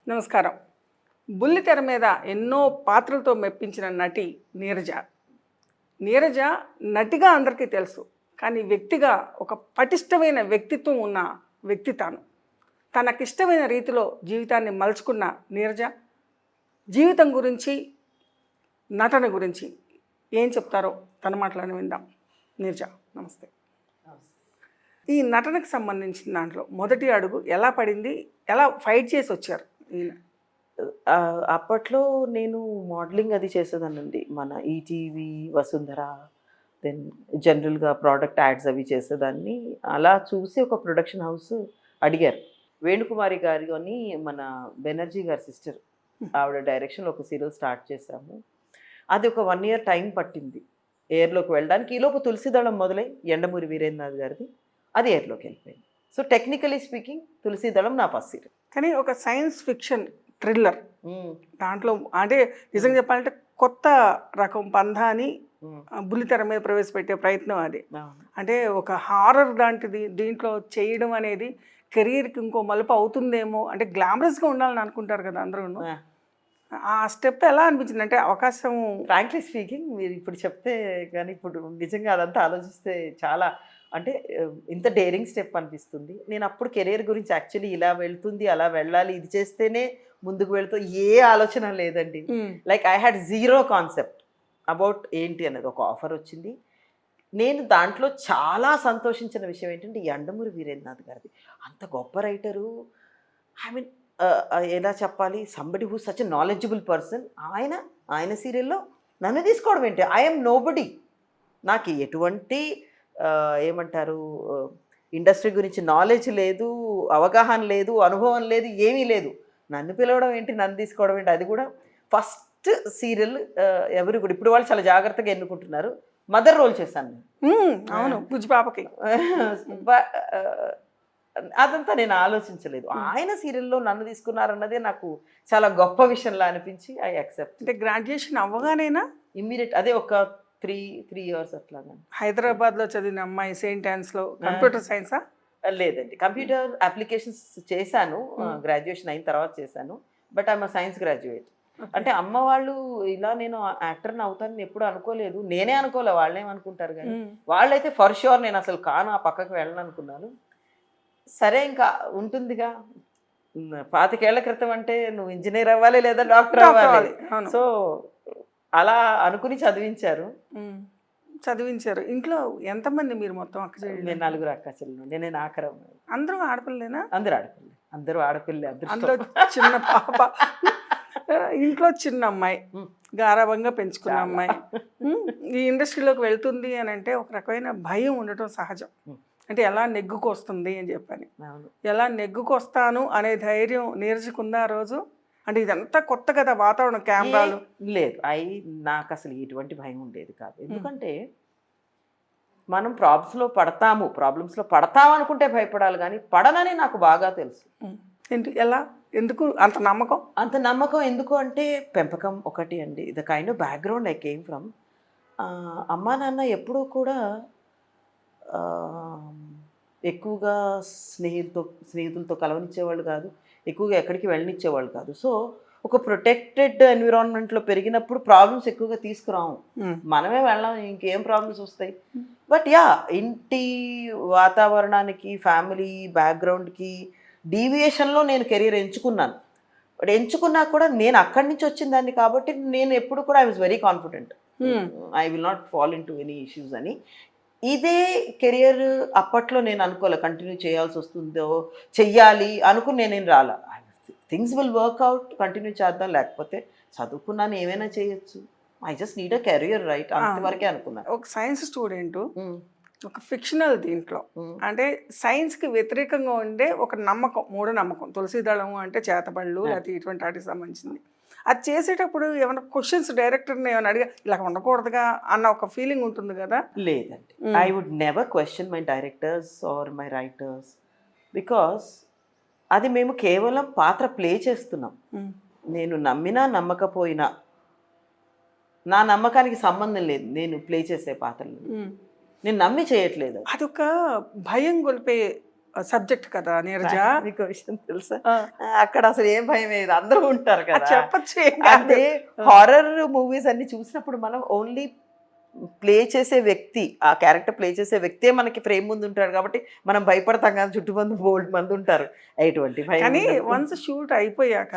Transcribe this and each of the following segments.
నమస్కారం. బుల్లితెర మీద ఎన్నో పాత్రలతో మెప్పించిన నటి నీరజ. నీరజ నటిగా అందరికీ తెలుసు, కానీ వ్యక్తిగా ఒక పటిష్టమైన వ్యక్తిత్వం ఉన్న వ్యక్తి తాను. తనకిష్టమైన రీతిలో జీవితాన్ని మలుచుకున్న నీరజ జీవితం గురించి, నటన గురించి ఏం చెప్తారో తన మాటలను విందాం. నీరజ, నమస్తే. ఈ నటనకు సంబంధించిన దాంట్లో మొదటి అడుగు ఎలా పడింది, ఎలా ఫైట్ చేసి వచ్చారు? అప్పట్లో నేను మోడలింగ్ అది చేసేదానండి. మన ఈటీవీ, వసుంధర, దెన్ జనరల్గా ప్రోడక్ట్ యాడ్స్ అవి చేసేదాన్ని. అలా చూసి ఒక ప్రొడక్షన్ హౌస్ అడిగారు. వేణుకుమారి గారి అని మన బెనర్జీ గారి సిస్టర్, ఆవిడ డైరెక్షన్లో ఒక సీరియల్ స్టార్ట్ చేశాము. అది ఒక 1 year టైం పట్టింది ఎయిర్లోకి వెళ్ళడానికి. ఈలోపు తులసిదళం మొదలై ఎండమూరి వీరేంద్రనాథ్ గారిది అది ఎయిర్లోకి వెళ్ళిపోయింది. సో టెక్నికలీ స్పీకింగ్ తులసిదళం నా ఫస్ట్ సీరియల్. కానీ ఒక సైన్స్ ఫిక్షన్ థ్రిల్లర్ దాంట్లో, అంటే నిజంగా చెప్పాలంటే కొత్త రకం పంధాని బుల్లితెర మీద ప్రవేశపెట్టే ప్రయత్నం అది. అంటే ఒక హారర్ లాంటిది దీంట్లో చేయడం అనేది కెరీర్కి ఇంకో మలుపు అవుతుందేమో, అంటే గ్లామరస్గా ఉండాలని అనుకుంటారు కదా అందరూ. ఆ స్టెప్ ఎలా అనిపించింది? అంటే అవకాశం, ఫ్రాంక్లీ స్పీకింగ్ మీరు ఇప్పుడు చెప్తే కానీ ఇప్పుడు నిజంగా అదంతా ఆలోచిస్తే చాలా, అంటే ఇంత డేరింగ్ స్టెప్ అనిపిస్తుంది. నేను అప్పుడు కెరీర్ గురించి యాక్చువల్లీ ఇలా వెళ్తుంది, అలా వెళ్ళాలి, ఇది చేస్తేనే ముందుకు వెళ్తూ ఏ ఆలోచన లేదండి. Like I had zero concept about ఏంటి అనేది. ఒక ఆఫర్ వచ్చింది. నేను దాంట్లో చాలా సంతోషించిన విషయం ఏంటంటే యండమూరి వీరేంద్రనాథ్ గారిది. అంత గొప్ప రైటరు, ఐ మీన్ ఎలా చెప్పాలి, somebody who such a knowledgeable person. ఆయన సీరియల్లో నన్ను తీసుకోవడం ఏంటి? I'm nobody. నాకు ఎటువంటి ఏమంటారు ఇండస్ట్రీ గురించి నాలెడ్జ్ లేదు, అవగాహన లేదు, అనుభవం లేదు, ఏమీ లేదు. నన్ను పిలవడం ఏంటి, నన్ను తీసుకోవడం ఏంటి? అది కూడా ఫస్ట్ సీరియల్. ఎవరు కూడా ఇప్పుడు వాళ్ళు చాలా జాగ్రత్తగా ఎన్నుకుంటున్నారు. మదర్ రోల్ చేశాను నేను. అవును, బుజ్జి పాపకి. అదంతా నేను ఆలోచించలేదు. ఆయన సీరియల్లో నన్ను తీసుకున్నారన్నదే నాకు చాలా గొప్ప విషయంలా అనిపించి ఐ యాక్సెప్ట్. అంటే గ్రాడ్యుయేషన్ అవ్వగానేనా? ఇమ్మీడియట్ అదే ఒక 3 years అట్లాగా. హైదరాబాద్లో చదివిన అమ్మాయి సెయింట్ యాన్స్లో కంప్యూటర్ సైన్సా? లేదండి, కంప్యూటర్ అప్లికేషన్స్ చేశాను, గ్రాడ్యుయేషన్ అయిన తర్వాత చేశాను. But I'm science graduate. అంటే అమ్మ వాళ్ళు ఇలా నేను యాక్టర్ని అవుతానని ఎప్పుడు అనుకోలేదు. నేనే అనుకోలే, వాళ్ళేమనుకుంటారు కానీ. వాళ్ళైతే ఫర్ షూర్ నేను అసలు కాను, ఆ పక్కకు వెళ్ళను అనుకున్నాను. సరే ఇంకా ఉంటుందిగా, 25 ఏళ్ల క్రితం అంటే నువ్వు ఇంజనీర్ అవ్వాలి లేదా డాక్టర్ అవ్వాలి. సో అలా అనుకుని చదివించారు. ఇంట్లో ఎంతమంది మీరు మొత్తం? నేను 4 అక్క చెల్లెలు. నేను ఆఖరం. అందరూ ఆడపిల్లేనా? అందరూ ఆడపిల్లే. అందులో చిన్న పాప, ఇంట్లో చిన్న అమ్మాయి, గారాబంగా పెంచుకున్న అమ్మాయి ఈ ఇండస్ట్రీలోకి వెళ్తుంది అని అంటే ఒక రకమైన భయం ఉండటం సహజం. అంటే ఎలా నెగ్గుకొస్తుంది అని చెప్పని, ఎలా నెగ్గుకొస్తాను అనే ధైర్యం నీరజకుందా ఆ రోజు? అంటే ఇదంతా కొత్త కదా వాతావరణం, కెమెరాలు. లేదు, నాకు అసలు ఎటువంటి భయం ఉండేది కాదు. ఎందుకంటే మనం ప్రాబ్లమ్స్లో పడతాము అనుకుంటే భయపడాలి, కానీ పడనని నాకు బాగా తెలుసు. ఎందుకు అంత నమ్మకం? ఎందుకు అంటే పెంపకం ఒకటి అండి. The kind of background I came from. అమ్మా నాన్న ఎప్పుడూ కూడా ఎక్కువగా స్నేహితులతో కలవనిచ్చేవాళ్ళు కాదు, ఎక్కువగా ఎక్కడికి వెళ్ళనిచ్చేవాళ్ళు కాదు. సో ఒక ప్రొటెక్టెడ్ ఎన్విరాన్మెంట్లో పెరిగినప్పుడు ప్రాబ్లమ్స్ ఎక్కువగా తీసుకురాము. మనమే వెళ్ళాం, ఇంకేం ప్రాబ్లమ్స్ వస్తాయి. బట్ ఇంటి వాతావరణానికి, ఫ్యామిలీ బ్యాక్గ్రౌండ్కి డీవియేషన్లో నేను కెరీర్ ఎంచుకున్నాను. బట్ ఎంచుకున్నా కూడా నేను అక్కడి నుంచి వచ్చిన దాన్ని కాబట్టి నేను ఎప్పుడు కూడా I was very confident, I will not fall in to any issues అని. ఇదే కెరియర్ అప్పట్లో నేను అనుకోలే కంటిన్యూ చేయాల్సి వస్తుందో, చెయ్యాలి అనుకుని నేను రాలా. Things will work out, continue చేద్దాం, లేకపోతే చదువుకున్నాను ఏమైనా చేయొచ్చు, I just need a career, right, అంతవరకే అనుకున్నాను. ఒక సైన్స్ స్టూడెంట్, ఒక ఫిక్షనల్ దీంట్లో, అంటే సైన్స్కి వ్యతిరేకంగా ఉండే ఒక నమ్మకం, మూఢనమ్మకం. తులసిదళం అంటే చేతబళ్ళు లేకపోతే ఇటువంటి వాటికి సంబంధించింది. అది చేసేటప్పుడు ఏమైనా క్వశ్చన్స్ డైరెక్టర్ని ఏమైనా అడిగా ఇలా ఉండకూడదుగా అన్న ఒక ఫీలింగ్ ఉంటుంది కదా? లేదండి, I would never question my directors or my writers, because అది మేము కేవలం పాత్ర ప్లే చేస్తున్నాం. నేను నమ్మినా నమ్మకపోయినా నా నమ్మకానికి సంబంధం లేదు. నేను ప్లే చేసే పాత్రలు నేను నమ్మి చేయట్లేదు. అదొక భయం గొలిపే సబ్జెక్ట్ కదా నీరజ. మీకు విషయం తెలుసా, ఆ, అక్కడ అసలు ఏం భయం లేదు, అందరూ ఉంటారు అది కదా. చెప్పచ్చు ఏం కాదు. అంటే హారర్ మూవీస్ అన్ని చూసినప్పుడు మనం ఓన్లీ ప్లే చేసే వ్యక్తి, ఆ క్యారెక్టర్ ప్లే చేసే వ్యక్తే మనకి ఫ్రేమ్ ముందు ఉంటాడు కాబట్టి మనం భయపడతాం కదా, చుట్టుమంది బోల్డ్ మంది ఉంటారు, ఎటువంటి భయం కానీ ఉండదు. వన్స్ షూట్ అయిపోయాక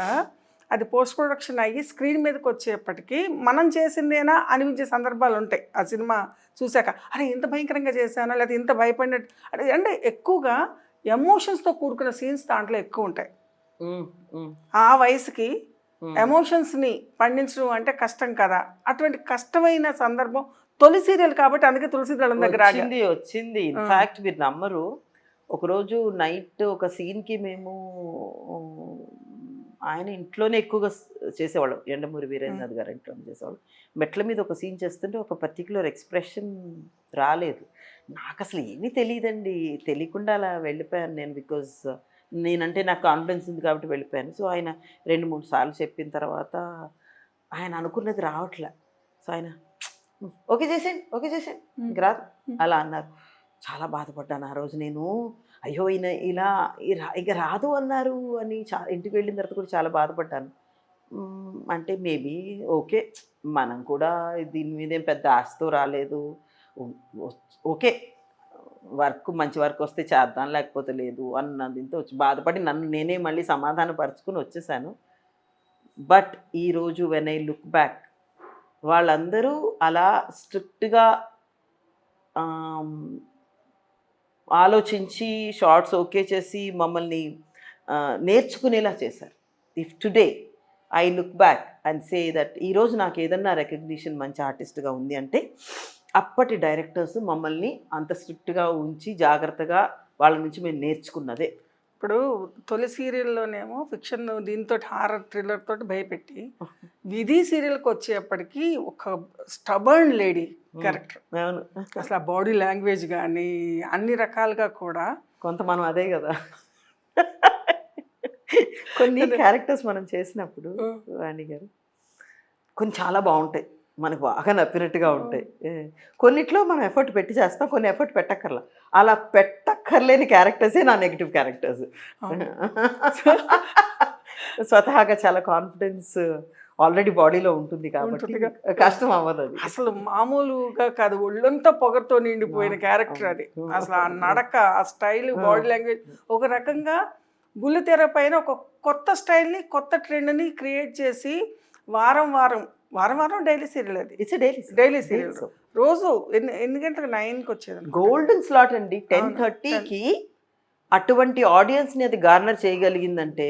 అది పోస్ట్ ప్రొడక్షన్ అయ్యి స్క్రీన్ మీదకి వచ్చేప్పటికి మనం చేసిందేనా అనిపించే సందర్భాలు ఉంటాయి. ఆ సినిమా చూశాక అరే ఇంత భయంకరంగా చేశానా, లేదా ఇంత భయపడినట్టు అంటే ఎక్కువగా ఎమోషన్స్తో కూడుకున్న సీన్స్ దాంట్లో ఎక్కువ ఉంటాయి. ఉమ్, ఉమ్, ఆ వయసుకి ఉమ్. ఎమోషన్స్ని పండించడం అంటే కష్టం కదా. అటువంటి కష్టమైన సందర్భం తొలి సీరియల్ కాబట్టి అందుకే తులసి దళం దగ్గర ఆగా. వచ్చింది ఇన్ఫాక్ట్ మీరు నమ్మరు, ఒకరోజు నైట్ ఒక సీన్కి మేము ఆయన ఇంట్లోనే ఎక్కువగా చేసేవాళ్ళం, ఎండమూరి వీరేంద్రనాథ్ గారు ఇంట్లోనే చేసేవాళ్ళం. మెట్ల మీద ఒక సీన్ చేస్తుంటే ఒక పర్టికులర్ ఎక్స్ప్రెషన్ రాలేదు, నాకు అసలు ఏమీ తెలియదండి, తెలియకుండా అలా వెళ్ళిపోయాను నేను. బికాజ్ నేనంటే నాకు కాన్ఫిడెన్స్ ఉంది కాబట్టి వెళ్ళిపోయాను. సో ఆయన 2-3 సార్లు చెప్పిన తర్వాత ఆయన అనుకున్నది రావట్లే. సో ఆయన ఓకే చేసేయండి, ఓకే చేసేయండి, ఇంక రాదు అలా అన్నారు. చాలా బాధపడ్డాను ఆ రోజు నేను. అయ్యో ఈయన ఇలా ఇక రాదు అన్నారు అని ఇంటికి వెళ్ళిన తర్వాత కూడా చాలా బాధపడ్డాను. అంటే మేబీ ఓకే, మనం కూడా దీని మీద ఏం పెద్ద ఆశతో రాలేదు, ఓకే మంచి వర్క్ వస్తే చేద్దాం లేకపోతే లేదు అన్నదింతో వచ్చి బాధపడి నన్ను నేనే మళ్ళీ సమాధానపరుచుకుని వచ్చేసాను. బట్ ఈరోజు వెన్ ఐ లుక్ బ్యాక్, వాళ్ళందరూ అలా స్ట్రిక్ట్గా ఆలోచించి షార్ట్స్ ఓకే చేసి మమ్మల్ని నేర్చుకునేలా చేశారు. If today I look back and say that ఈరోజు నాకు ఏదన్నా రికగ్నిషన్ మంచి ఆర్టిస్ట్గా ఉంది అంటే అప్పటి డైరెక్టర్స్ మమ్మల్ని అంత స్ట్రిక్ట్గా ఉంచి జాగ్రత్తగా వాళ్ళ నుంచి మేము నేర్చుకున్నదే. ఇప్పుడు తొలి సీరియల్లోనేమో ఫిక్షన్ దీంతో హారర్ థ్రిల్లర్ తోటి భయపెట్టి విధి సీరియల్కి వచ్చేప్పటికి ఒక స్టబర్న్ లేడీ క్యారెక్టర్. అవును, అసలు ఆ బాడీ లాంగ్వేజ్ కానీ అన్ని రకాలుగా కూడా కొంత మనం అదే కదా. కొన్ని క్యారెక్టర్స్ మనం చేసినప్పుడు వాణి గారు కొన్ని చాలా బాగుంటాయి, మనకు బాగా నప్పినట్టుగా ఉంటాయి. కొన్నిట్లో మనం ఎఫర్ట్ పెట్టి చేస్తాం, కొన్ని ఎఫర్ట్ పెట్టక్కర్లా. అలా పెట్టక్కర్లేని క్యారెక్టర్సే నా నెగిటివ్ క్యారెక్టర్స్. స్వతహాగా చాలా కాన్ఫిడెన్స్ ఆల్రెడీ బాడీలో ఉంటుంది కాబట్టి కష్టం అవ్వదు అది. అసలు మామూలుగా కాదు, ఒళ్ళంతా పొగతో నిండిపోయిన క్యారెక్టర్ అది. అసలు ఆ నడక, ఆ స్టైల్, బాడీ లాంగ్వేజ్ ఒక రకంగా బుల్లితెర పైన ఒక కొత్త స్టైల్ని, కొత్త ట్రెండ్ని క్రియేట్ చేసి వారం వారం డైలీ సీరియల్ అది. ఇట్స్ డైలీ సీరియల్ రోజు ఎన్ని గంటలకు 9కి వచ్చేది. గోల్డెన్ స్లాట్ అండి, 10:30కి అటువంటి ఆడియన్స్ని అది గార్నర్ చేయగలిగిందంటే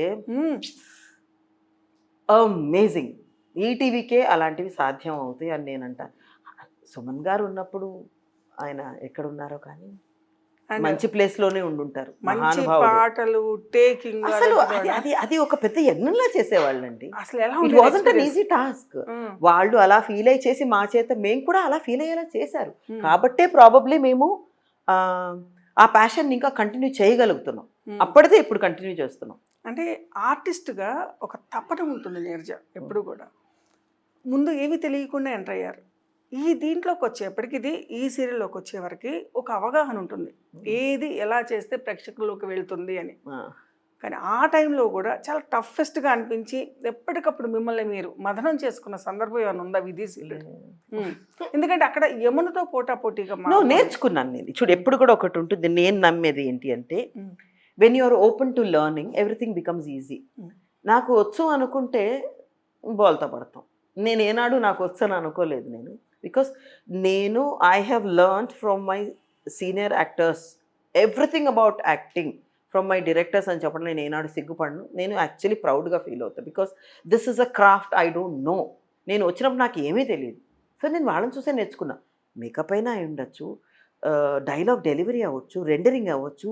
అమేజింగ్. ఈటీవీకే అలాంటివి సాధ్యం అవుతాయి అని నేనంట. సుమన్ గారు ఉన్నప్పుడు ఆయన ఎక్కడున్నారో కానీ మంచి ప్లేస్ లోనే ఉండుంటారు, మంచి పాటలు, టేకింగ్, అసలు అది ఒక పెద్ద యజ్ఞంలా చేసేవాళ్ళండి. అసలు ఎలా it wasn't an easy task. వాళ్ళు అలా ఫీల్ అయ్యి చేసి మా చేత మేము కూడా అలా ఫీల్ అయ్యేలా చేశారు కాబట్టే ప్రాబబ్లీ మేము ఆ ప్యాషన్ ఇంకా కంటిన్యూ చేయగలుగుతున్నాం. అప్పటిదే ఇప్పుడు కంటిన్యూ చేస్తున్నాం. అంటే ఆర్టిస్ట్గా ఒక తపన ఉంటుంది నీరజ ఎప్పుడు కూడా. ముందు ఏమీ తెలియకుండా ఎంటర్ అయ్యారు. ఈ దీంట్లోకి వచ్చేప్పటికి ఈ సీరియల్లోకి వచ్చేవరకు ఒక అవగాహన ఉంటుంది, ఏది ఎలా చేస్తే ప్రేక్షకుల్లోకి వెళ్తుంది అని. కానీ ఆ టైంలో కూడా చాలా టఫెస్ట్గా అనిపించి ఎప్పటికప్పుడు మిమ్మల్ని మీరు మదనం చేసుకున్న సందర్భం ఏమైనా ఉందా విధి సీరియల్? ఎందుకంటే అక్కడ యమునతో పోటాపోటీగా నేర్చుకున్నాను నేను. చూడు, ఎప్పుడు కూడా ఒకటి ఉంటుంది, నేను నమ్మేది ఏంటి అంటే when you are open to learning everything becomes easy. నాకు వచ్చు అనుకుంటే బోల్తా పడతాం. నేను ఏనాడు నాకు వచ్చు అని అనుకోలేదు నేను. Because I have learned from my senior actors everything about acting, from my directors అని చెప్పడం నేను ఏనాడు సిగ్గుపడను. నేను యాక్చువల్లీ ప్రౌడ్గా ఫీల్ అవుతాను. Because this is a craft I don't know. నేను వచ్చినప్పుడు నాకు ఏమీ తెలియదు. సో నేను వాళ్ళని చూసే నేర్చుకున్నా. మేకప్ అయినా అయి ఉండొచ్చు, డైలాగ్ డెలివరీ అవ్వచ్చు, రెండరింగ్ అవ్వచ్చు,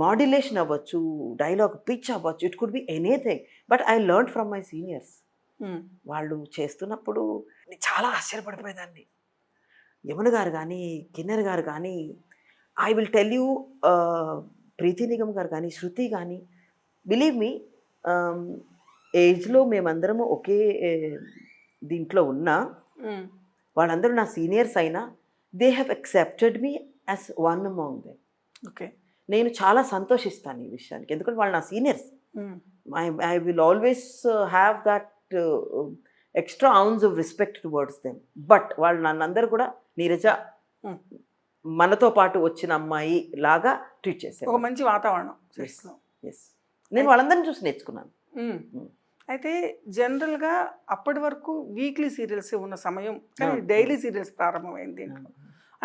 మాడ్యులేషన్ అవ్వచ్చు, డైలాగ్ పిచ్ అవ్వచ్చు, it could be anything. But I learn from my seniors. వాళ్ళు చేస్తున్నప్పుడు నేను చాలా ఆశ్చర్యపడిపోయేదాన్ని. యమున గారు కానీ, కిన్నెర గారు కానీ, ఐ విల్ టెల్ యూ, ప్రీతి నిగమ్ గారు కానీ, శృతి కానీ, బిలీవ్ మీ, ఏజ్లో మేమందరము ఒకే దీంట్లో ఉన్నా వాళ్ళందరూ నా సీనియర్స్ అయినా they have accepted me as one among them. Okay. నేను చాలా సంతోషిస్తాను ఈ విషయానికి, ఎందుకంటే వాళ్ళు నా seniors. Um, I will always have that extra ounce of respect towards them. But వాళ్ళు నన్నందరూ కూడా నీరజ ఉమ్. మనతో పాటు వచ్చిన అమ్మాయి లాగా ట్రీట్ ఒక చేసేవారు. మంచి వాతావరణం సెట్స్ లో. Yes. నేను వాళ్ళందరినీ చూసి నేర్చుకున్నాను. ఉమ్. ఉమ్. అయితే జనరల్గా అప్పటి వరకు వీక్లీ సీరియల్స్ ఉన్న సమయం, కానీ అవును. డైలీ సీరియల్స్ ప్రారంభమైంది దీంట్లో.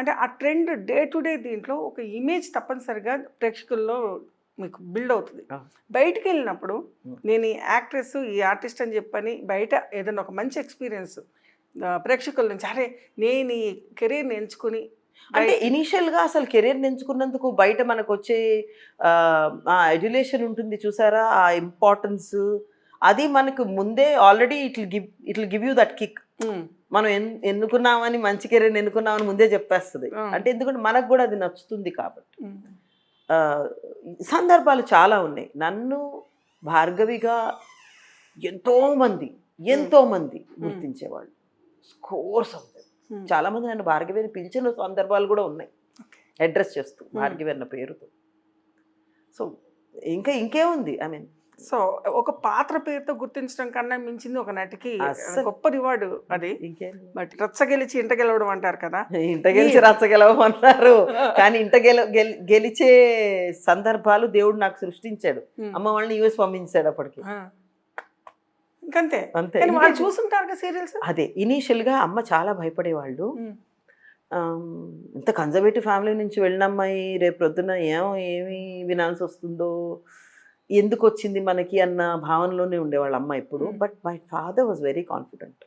అంటే ఆ ట్రెండ్ డే టు డే దీంట్లో ఒక ఇమేజ్ తప్పనిసరిగా ప్రేక్షకుల్లో మీకు బిల్డ్ అవుతుంది. అవును. బయటికి వెళ్ళినప్పుడు Hmm. నేను ఈ యాక్ట్రెస్ ఈ ఆర్టిస్ట్ అని చెప్పని బయట ఏదైనా ఒక మంచి ఎక్స్పీరియన్స్ ప్రేక్షకుల నుంచి, అరే నేను ఈ కెరీర్ని ఎంచుకుని అంటే ఇనీషియల్గా అసలు కెరీర్ ఎంచుకున్నందుకు బయట మనకు వచ్చే ఎడ్యులేషన్ ఉంటుంది చూసారా, ఆ ఇంపార్టెన్స్, అది మనకు ముందే already it give you that kick. మనం ఎన్నుకున్నామని, మంచి కెరీర్ ఎన్నుకున్నామని ముందే చెప్పేస్తుంది. అంటే ఎందుకంటే మనకు కూడా అది నచ్చుతుంది కాబట్టి. ఆ, సందర్భాలు చాలా ఉన్నాయి. నన్ను భార్గవిగా ఎంతోమంది గుర్తించేవాళ్ళు, స్కోర్స్ ఆఫ్ దెమ్. చాలా మంది నన్ను భార్గవి అని పిలిచిన సందర్భాలు కూడా ఉన్నాయి, అడ్రస్ చేస్తూ భార్గవి అన్న పేరుతో. సో ఇంకేముంది, ఐ మీన్, సో ఒక పాత్ర పేరుతో గుర్తించడం కన్నా మించింది ఒక నటికి అస్సలు. గొప్ప రివార్డు అది. ఇంకేం బట్ రచ్చగెలిచి ఇంట గెలవడం అంటారు కదా. ఇంట గెలిచి రచ్చగెలవమన్నారు, కానీ ఇంట గెలిచే సందర్భాలు దేవుడు నాకు సృష్టించాడు. అమ్మ వాళ్ళని యూఎస్ పంపించాడు అప్పటికి. ఇంకంతే. అంతే. కానీ వాళ్ళు చూస్తుంటారు కదా సీరియల్స్. అదే ఇనీషియల్గా అమ్మ చాలా భయపడేవాళ్ళు. ఇంత కన్జర్వేటివ్ ఫ్యామిలీ నుంచి వెళ్ళిన అమ్మాయి రేపు ప్రొద్దున ఏమి వినాల్సి వస్తుందో, ఎందుకు వచ్చింది మనకి అన్న భావనలోనే ఉండేవాళ్ళ అమ్మ ఎప్పుడు. But my father was very confident.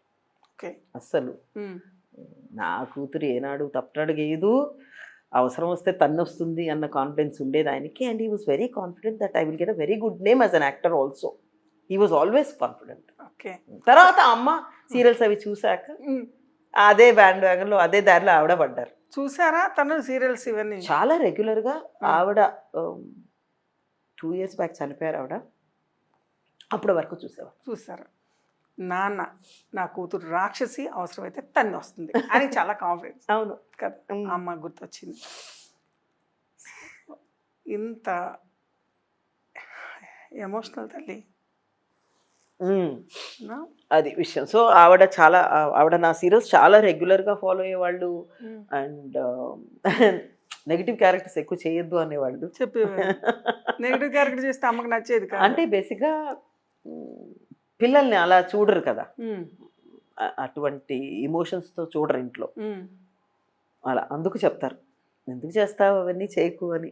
Okay. అస్సలు నా కూతురు ఏనాడు తప్పటడుగేదు, అవసరం వస్తే తన్ను వస్తుంది అన్న కాన్ఫిడెన్స్ ఉండేది ఆయనకి. And he was very confident that I will get a very good name as an actor also. He was always confident. Okay. తర్వాత అమ్మ సీరియల్స్ అవి చూశాక అదే బ్యాండ్ వ్యాగన్లో అదే దారిలో ఆవిడ పడ్డారు. చూసారా తను సీరియల్స్ ఇవన్నీ? చాలా రెగ్యులర్గా ఆవిడ 2 years బ్యాక్ చనిపోయారు ఆవిడ, అప్పటి వరకు చూసేవారు. చూసారా, నాన్న నా కూతురు రాక్షసి, అవసరమైతే తన్ని వస్తుంది అని చాలా కాన్ఫిడెన్స్. అవును కదా, అమ్మ గుర్తొచ్చింది. ఇంత ఎమోషనల్ తల్లి అది విషయం. సో ఆవిడ నా సీరియల్స్ చాలా రెగ్యులర్గా ఫాలో అయ్యేవాళ్ళు. అండ్ నెగిటివ్ క్యారెక్టర్స్ ఎక్కువ చేయొద్దు అనేవాళ్ళు. చెప్పేవారు నెగిటివ్ క్యారెక్టర్ చేస్తే అమ్మకి నచ్చేది కాదు. అంటే బేసిక్గా పిల్లల్ని అలా చూడరు కదా, అటువంటి ఇమోషన్స్తో చూడరు ఇంట్లో. అలా అందుకు చెప్తారు, ఎందుకు చేస్తావు అవన్నీ చేయకు అని.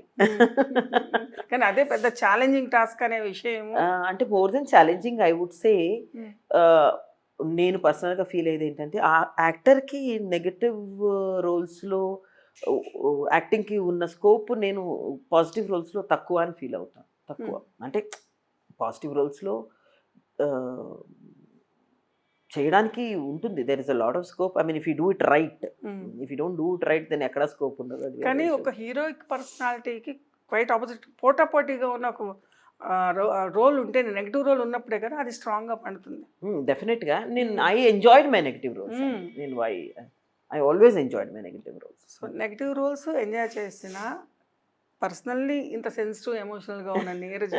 కానీ అదే పెద్ద ఛాలెంజింగ్ టాస్క్ అనే విషయం. అంటే more than challenging I would say, నేను పర్సనల్గా ఫీల్ అయ్యేది ఏంటంటే, ఆ యాక్టర్కి నెగటివ్ రోల్స్లో యాక్టింగ్కి ఉన్న స్కోప్ నేను పాజిటివ్ రోల్స్లో తక్కువ అని ఫీల్ అవుతాను. తక్కువ అంటే పాజిటివ్ రోల్స్లో చేయడానికి ఉంటుంది, there is a lot of scope. I mean if you do it right, if you don't do it right then ఎక్కడ స్కోప్ ఉండదు. కానీ ఒక హీరోయిక్ పర్సనాలిటీకి క్వైట్ ఆపోజిట్, పోటాపోటీగా ఉన్న ఒక రోల్ ఉంటే, నెగిటివ్ రోల్ ఉన్నప్పుడే కదా అది స్ట్రాంగ్గా పండుతుంది. డెఫినెట్గా I enjoyed my negative roles. నేను I always enjoyed my negative roles. So negative roles enjoy చేసిన పర్సనల్లీ ఇంత సెన్సిటివ్ ఎమోషనల్గా ఉన్న నీరజ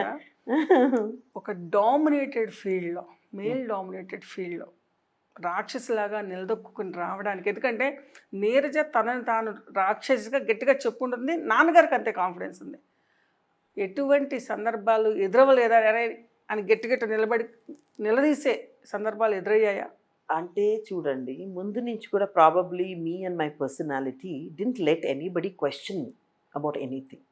ఒక డామినేటెడ్ ఫీల్డ్లో, మేల్ డామినేటెడ్ ఫీల్డ్లో రాక్షసిలాగా నిలదొక్కుని రావడానికి, ఎందుకంటే నీరజ తనని తాను రాక్షసిగా గట్టిగా చెప్పుకుంటుంది, నాన్నగారికి అంతే కాన్ఫిడెన్స్ ఉంది. ఎటువంటి సందర్భాలు ఎదురవలేదా అని గట్టి నిలదీసే సందర్భాలు ఎదురయ్యాయా? అంటే చూడండి, ముందు నుంచి కూడా probably me and my personality didn't let anybody question about anything.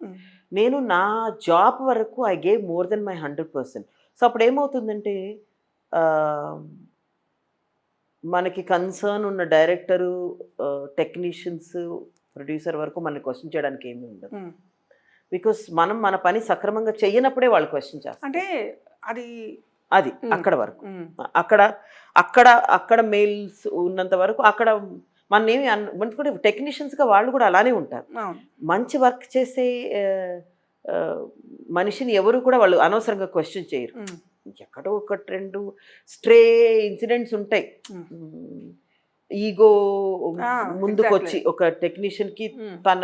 నేను నా జాబ్ వరకు I gave more than my 100%. So అప్పుడు ఏమవుతుందంటే, మనకి కన్సర్న్ ఉన్న డైరెక్టరు, టెక్నీషియన్స్, ప్రొడ్యూసర్ వరకు మనల్ని క్వశ్చన్ చేయడానికి ఏమీ ఉండదు. బికాస్ మనం మన పని సక్రమంగా చెయ్యనప్పుడే వాళ్ళు క్వశ్చన్ చేస్తారు. అంటే అది అక్కడ వరకు, అక్కడ మెయిల్స్ ఉన్నంత వరకు అక్కడ మన ఏమి మనకి టెక్నీషియన్స్గా వాళ్ళు కూడా అలానే ఉంటారు. మంచి వర్క్ చేసే మనిషిని ఎవరు కూడా వాళ్ళు అనవసరంగా క్వశ్చన్ చేయరు. ఎక్కడో 1-2 స్ట్రే ఇన్సిడెంట్స్ ఉంటాయి. ఈగో Ah, ముందుకొచ్చి exactly. ఒక టెక్నీషియన్ కి Mm. తన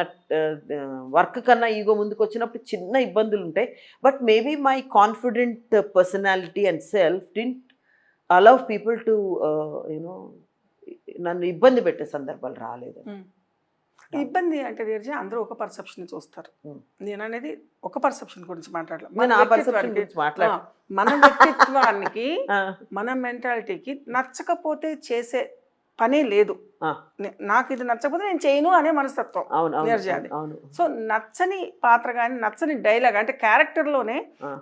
వర్క్ కన్నా ఈగో ముందుకు వచ్చినప్పుడు చిన్న ఇబ్బందులు ఉంటాయి. But maybe my confident personality and self didn't allow people to you know నన్ను ఇబ్బంది పెట్టే సందర్భాలు రాలేదు. Mm. ఇబ్బంది అంటే నీరజ అందరూ ఒక పర్సెప్షన్ చూస్తారు. Mm. నేను అనేది ఒక పర్సెప్షన్ గురించి మాట్లాడలేదు. నేను ఆ పర్సెప్షన్ గురించి మాట్లాడ మన వ్యక్తిత్వానికి మన మెంటాలిటీకి నచ్చకపోతే చేసే పనే లేదు. నాకు ఇది నచ్చకపోతే నేను చేయను అనే మనస్తత్వం అవును నీరజ అది. అవును సో నచ్చని పాత్ర కానీ నచ్చని డైలాగ్ అంటే క్యారెక్టర్లోనే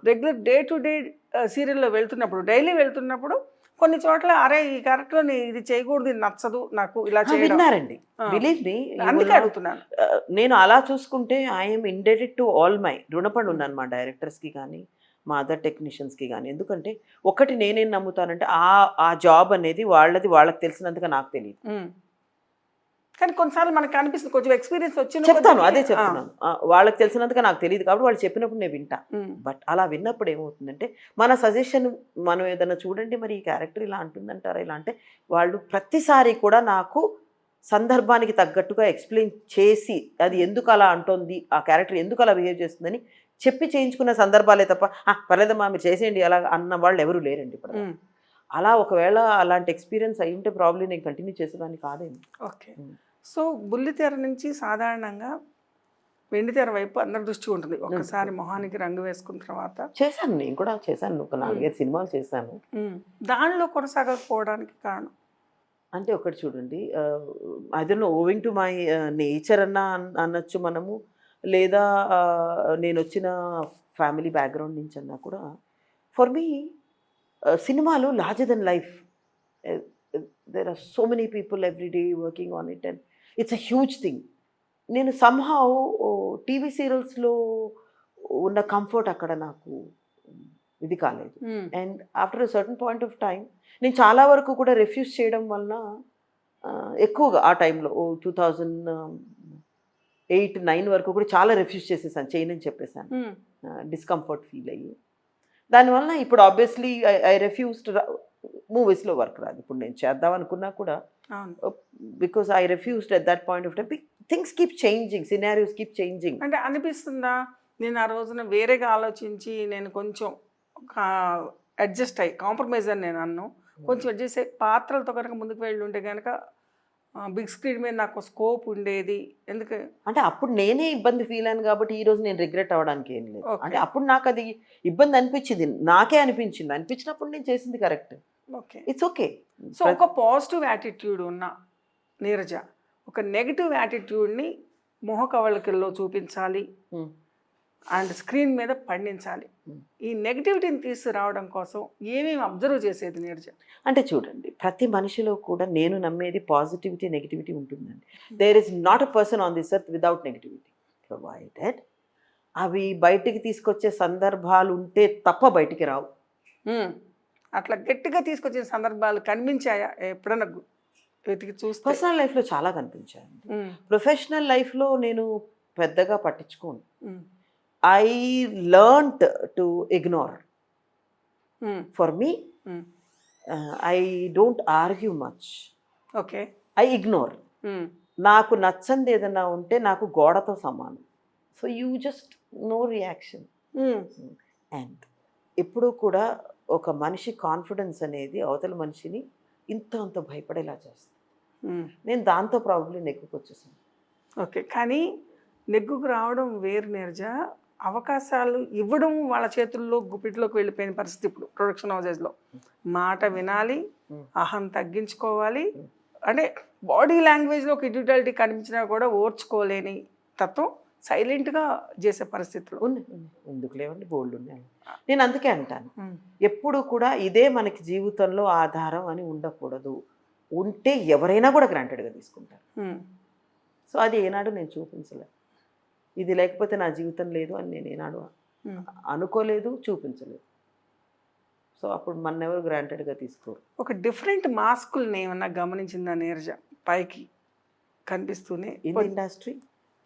రెగ్యులర్ డే టు డే సీరియల్లో వెళ్తున్నప్పుడు డైలీ వెళ్తున్నప్పుడు కొన్ని చోట్ల అరే ఈ క్యారెక్టర్ ఇది చేయకూడదు, ఇది నచ్చదు నాకు ఇలా చేయడం. విన్నారండి, బిలీవ్ మీ. అందుకే అడుగుతున్నాను. నేను అలా చూసుకుంటే I'm indebted to all my రుణపడి ఉన్నాను మా డైరెక్టర్స్కి కానీ మా అదర్ టెక్నీషియన్స్కి కానీ. ఎందుకంటే ఒకటి నేనేం నమ్ముతానంటే ఆ జాబ్ అనేది వాళ్ళకి తెలిసినంతగా నాకు తెలియదు. కానీ కొన్నిసార్లు మనకు అనిపిస్తుంది కొంచెం ఎక్స్పీరియన్స్ వచ్చిన చెప్తాను, అదే చెప్తున్నాను. వాళ్ళకి తెలిసినంతగా నాకు తెలియదు కాబట్టి వాళ్ళు చెప్పినప్పుడు నేను వింటా. బట్ అలా విన్నప్పుడు ఏమవుతుందంటే మన సజెషన్ మనం ఏదైనా చూడండి మరి ఈ క్యారెక్టర్ ఇలా అంటుందంటారా ఇలా అంటే వాళ్ళు ప్రతిసారి కూడా నాకు సందర్భానికి తగ్గట్టుగా ఎక్స్ప్లెయిన్ చేసి అది ఎందుకు అలా అంటోంది, ఆ క్యారెక్టర్ ఎందుకు అలా బిహేవ్ చేస్తుందని చెప్పి చేయించుకున్న సందర్భాలే తప్ప పర్లేదమ్మా మీరు చేసేయండి అలా అన్న వాళ్ళు ఎవరు లేరండి ఇప్పుడు. అలా ఒకవేళ అలాంటి ఎక్స్పీరియన్స్ అయి ఉంటే ప్రాబ్లీ నేను కంటిన్యూ చేసేదాన్ని కాదేమో. ఓకే. సో బుల్లితెర నుంచి సాధారణంగా వెండితెర వైపు అందరి దృష్టి ఉంటుంది. ఒక్కసారి మొహానికి రంగు వేసుకున్న తర్వాత చేశాను, నేను కూడా చేశాను, ఒక 4-5 సినిమాలు చేశాను. దానిలో కొనసాగకపోవడానికి కారణం అంటే ఒకటి చూడండి, అదే ఓవింగ్ టు మై నేచర్ అనొచ్చు మనము, లేదా నేను వచ్చిన ఫ్యామిలీ బ్యాక్గ్రౌండ్ నుంచి అన్నా కూడా ఫర్ మీ సినిమాలు larger than life. There are so many people every day working on it and it's a huge thing. నేను సమ్హౌ టీవీ సీరియల్స్లో ఉన్న కంఫర్ట్ అక్కడ నాకు ఇది కాలేదు. And after a certain point of time నేను చాలా వరకు కూడా రిఫ్యూజ్ చేయడం వలన ఎక్కువగా ఆ టైంలో 2008-9 వరకు కూడా చాలా రిఫ్యూజ్ చేసేసాను, చేయనని చెప్పేసాను, డిస్కంఫర్ట్ ఫీల్ అయ్యి. దానివల్ల ఇప్పుడు ఆబ్వియస్లీ ఐ రిఫ్యూజ్డ్ మూవీస్లో వర్క్ రాదు ఇప్పుడు నేను చేద్దాం అనుకున్నా కూడా, because I refused at that point of time. Things keep changing, scenarios keep changing. అంటే అనిపిస్తుందా నేను ఆ రోజున వేరేగా ఆలోచించి నేను కొంచెం అడ్జస్ట్ అయ్యి కాంప్రమైజ్ అని నేను అన్నాను, కొంచెం అడ్జస్ట్ అయ్యి పాత్రలతో కనుక ముందుకు వెళ్ళి ఉంటే కనుక బిగ్ స్క్రీన్ మీద నాకు స్కోప్ ఉండేది. ఎందుకు అంటే అప్పుడు నేనే ఇబ్బంది ఫీల్ అయ్యాను కాబట్టి ఈ రోజు నేను రిగ్రెట్ అవ్వడానికి ఏం లేదు. అంటే అప్పుడు నాకు అది ఇబ్బంది అనిపించింది, నాకే అనిపించినప్పుడు నేను చేసింది correct. Okay, it's okay. So ఒక పాజిటివ్ యాటిట్యూడ్ ఉన్న నీరజ ఒక నెగిటివ్ యాటిట్యూడ్ని మొహకవళికల్లో చూపించాలి అండ్ స్క్రీన్ మీద పండించాలి. ఈ నెగిటివిటీని తీసుకురావడం కోసం ఏమేమి అబ్జర్వ్ చేసేది నీరజ? అంటే చూడండి, ప్రతి మనిషిలో కూడా నేను నమ్మేది పాజిటివిటీ నెగిటివిటీ ఉంటుందండి. There is not a person on this earth without negativity, provided అవి బయటికి తీసుకొచ్చే సందర్భాలు ఉంటే తప్ప బయటికి రావు. అట్లా గట్టిగా తీసుకొచ్చే సందర్భాలు కనిపించాయా ఎప్పుడన్నా వెతికి చూస్తే? పర్సనల్ లైఫ్లో చాలా కనిపించాయండి. ప్రొఫెషనల్ లైఫ్లో నేను పెద్దగా పట్టించుకోను. I learned to ignore. For me, I don't argue much. Okay. I ignore. నాకు నచ్చంది ఏదైనా ఉంటే నాకు గోడతో సమానం. So you just no reaction. And ఎప్పుడూ కూడా ఒక మనిషి కాన్ఫిడెన్స్ అనేది అవతల మనిషిని అంత భయపడేలా చేస్తుంది. నేను దాంతో ప్రాబ్లం నెగ్గుకు వచ్చేసాను. ఓకే, కానీ నెగ్గుకు రావడం వేరు నీరజ, అవకాశాలు ఇవ్వడం వాళ్ళ చేతుల్లో గుప్పిట్లోకి వెళ్ళిపోయిన పరిస్థితి ఇప్పుడు ప్రొడక్షన్ హౌసెస్లో. మాట వినాలి, అహం తగ్గించుకోవాలి, అంటే బాడీ లాంగ్వేజ్లో ఒక ఇండివిజువాలిటీ కనిపించినా కూడా ఓర్చుకోలేని తత్వం సైలెంట్గా చేసే పరిస్థితులు ఎందుకు లేవండి, బోల్డ్ ఉన్నాయి. నేను అందుకే అంటాను, ఎప్పుడు కూడా ఇదే మనకి జీవితంలో ఆధారం అని ఉండకూడదు. ఉంటే ఎవరైనా కూడా గ్రాంటెడ్గా తీసుకుంటారు. సో అది ఏనాడు నేను చూపించలేదు, ఇది లేకపోతే నా జీవితం లేదు అని నేను ఏనాడు అనుకోలేదు, చూపించలేదు. సో అప్పుడు మన ఎవరు గ్రాంటెడ్గా తీసుకోరు. ఒక డిఫరెంట్ మాస్కుల్ని ఏమన్నా గమనించిందా నీరజ పైకి కనిపిస్తూనే in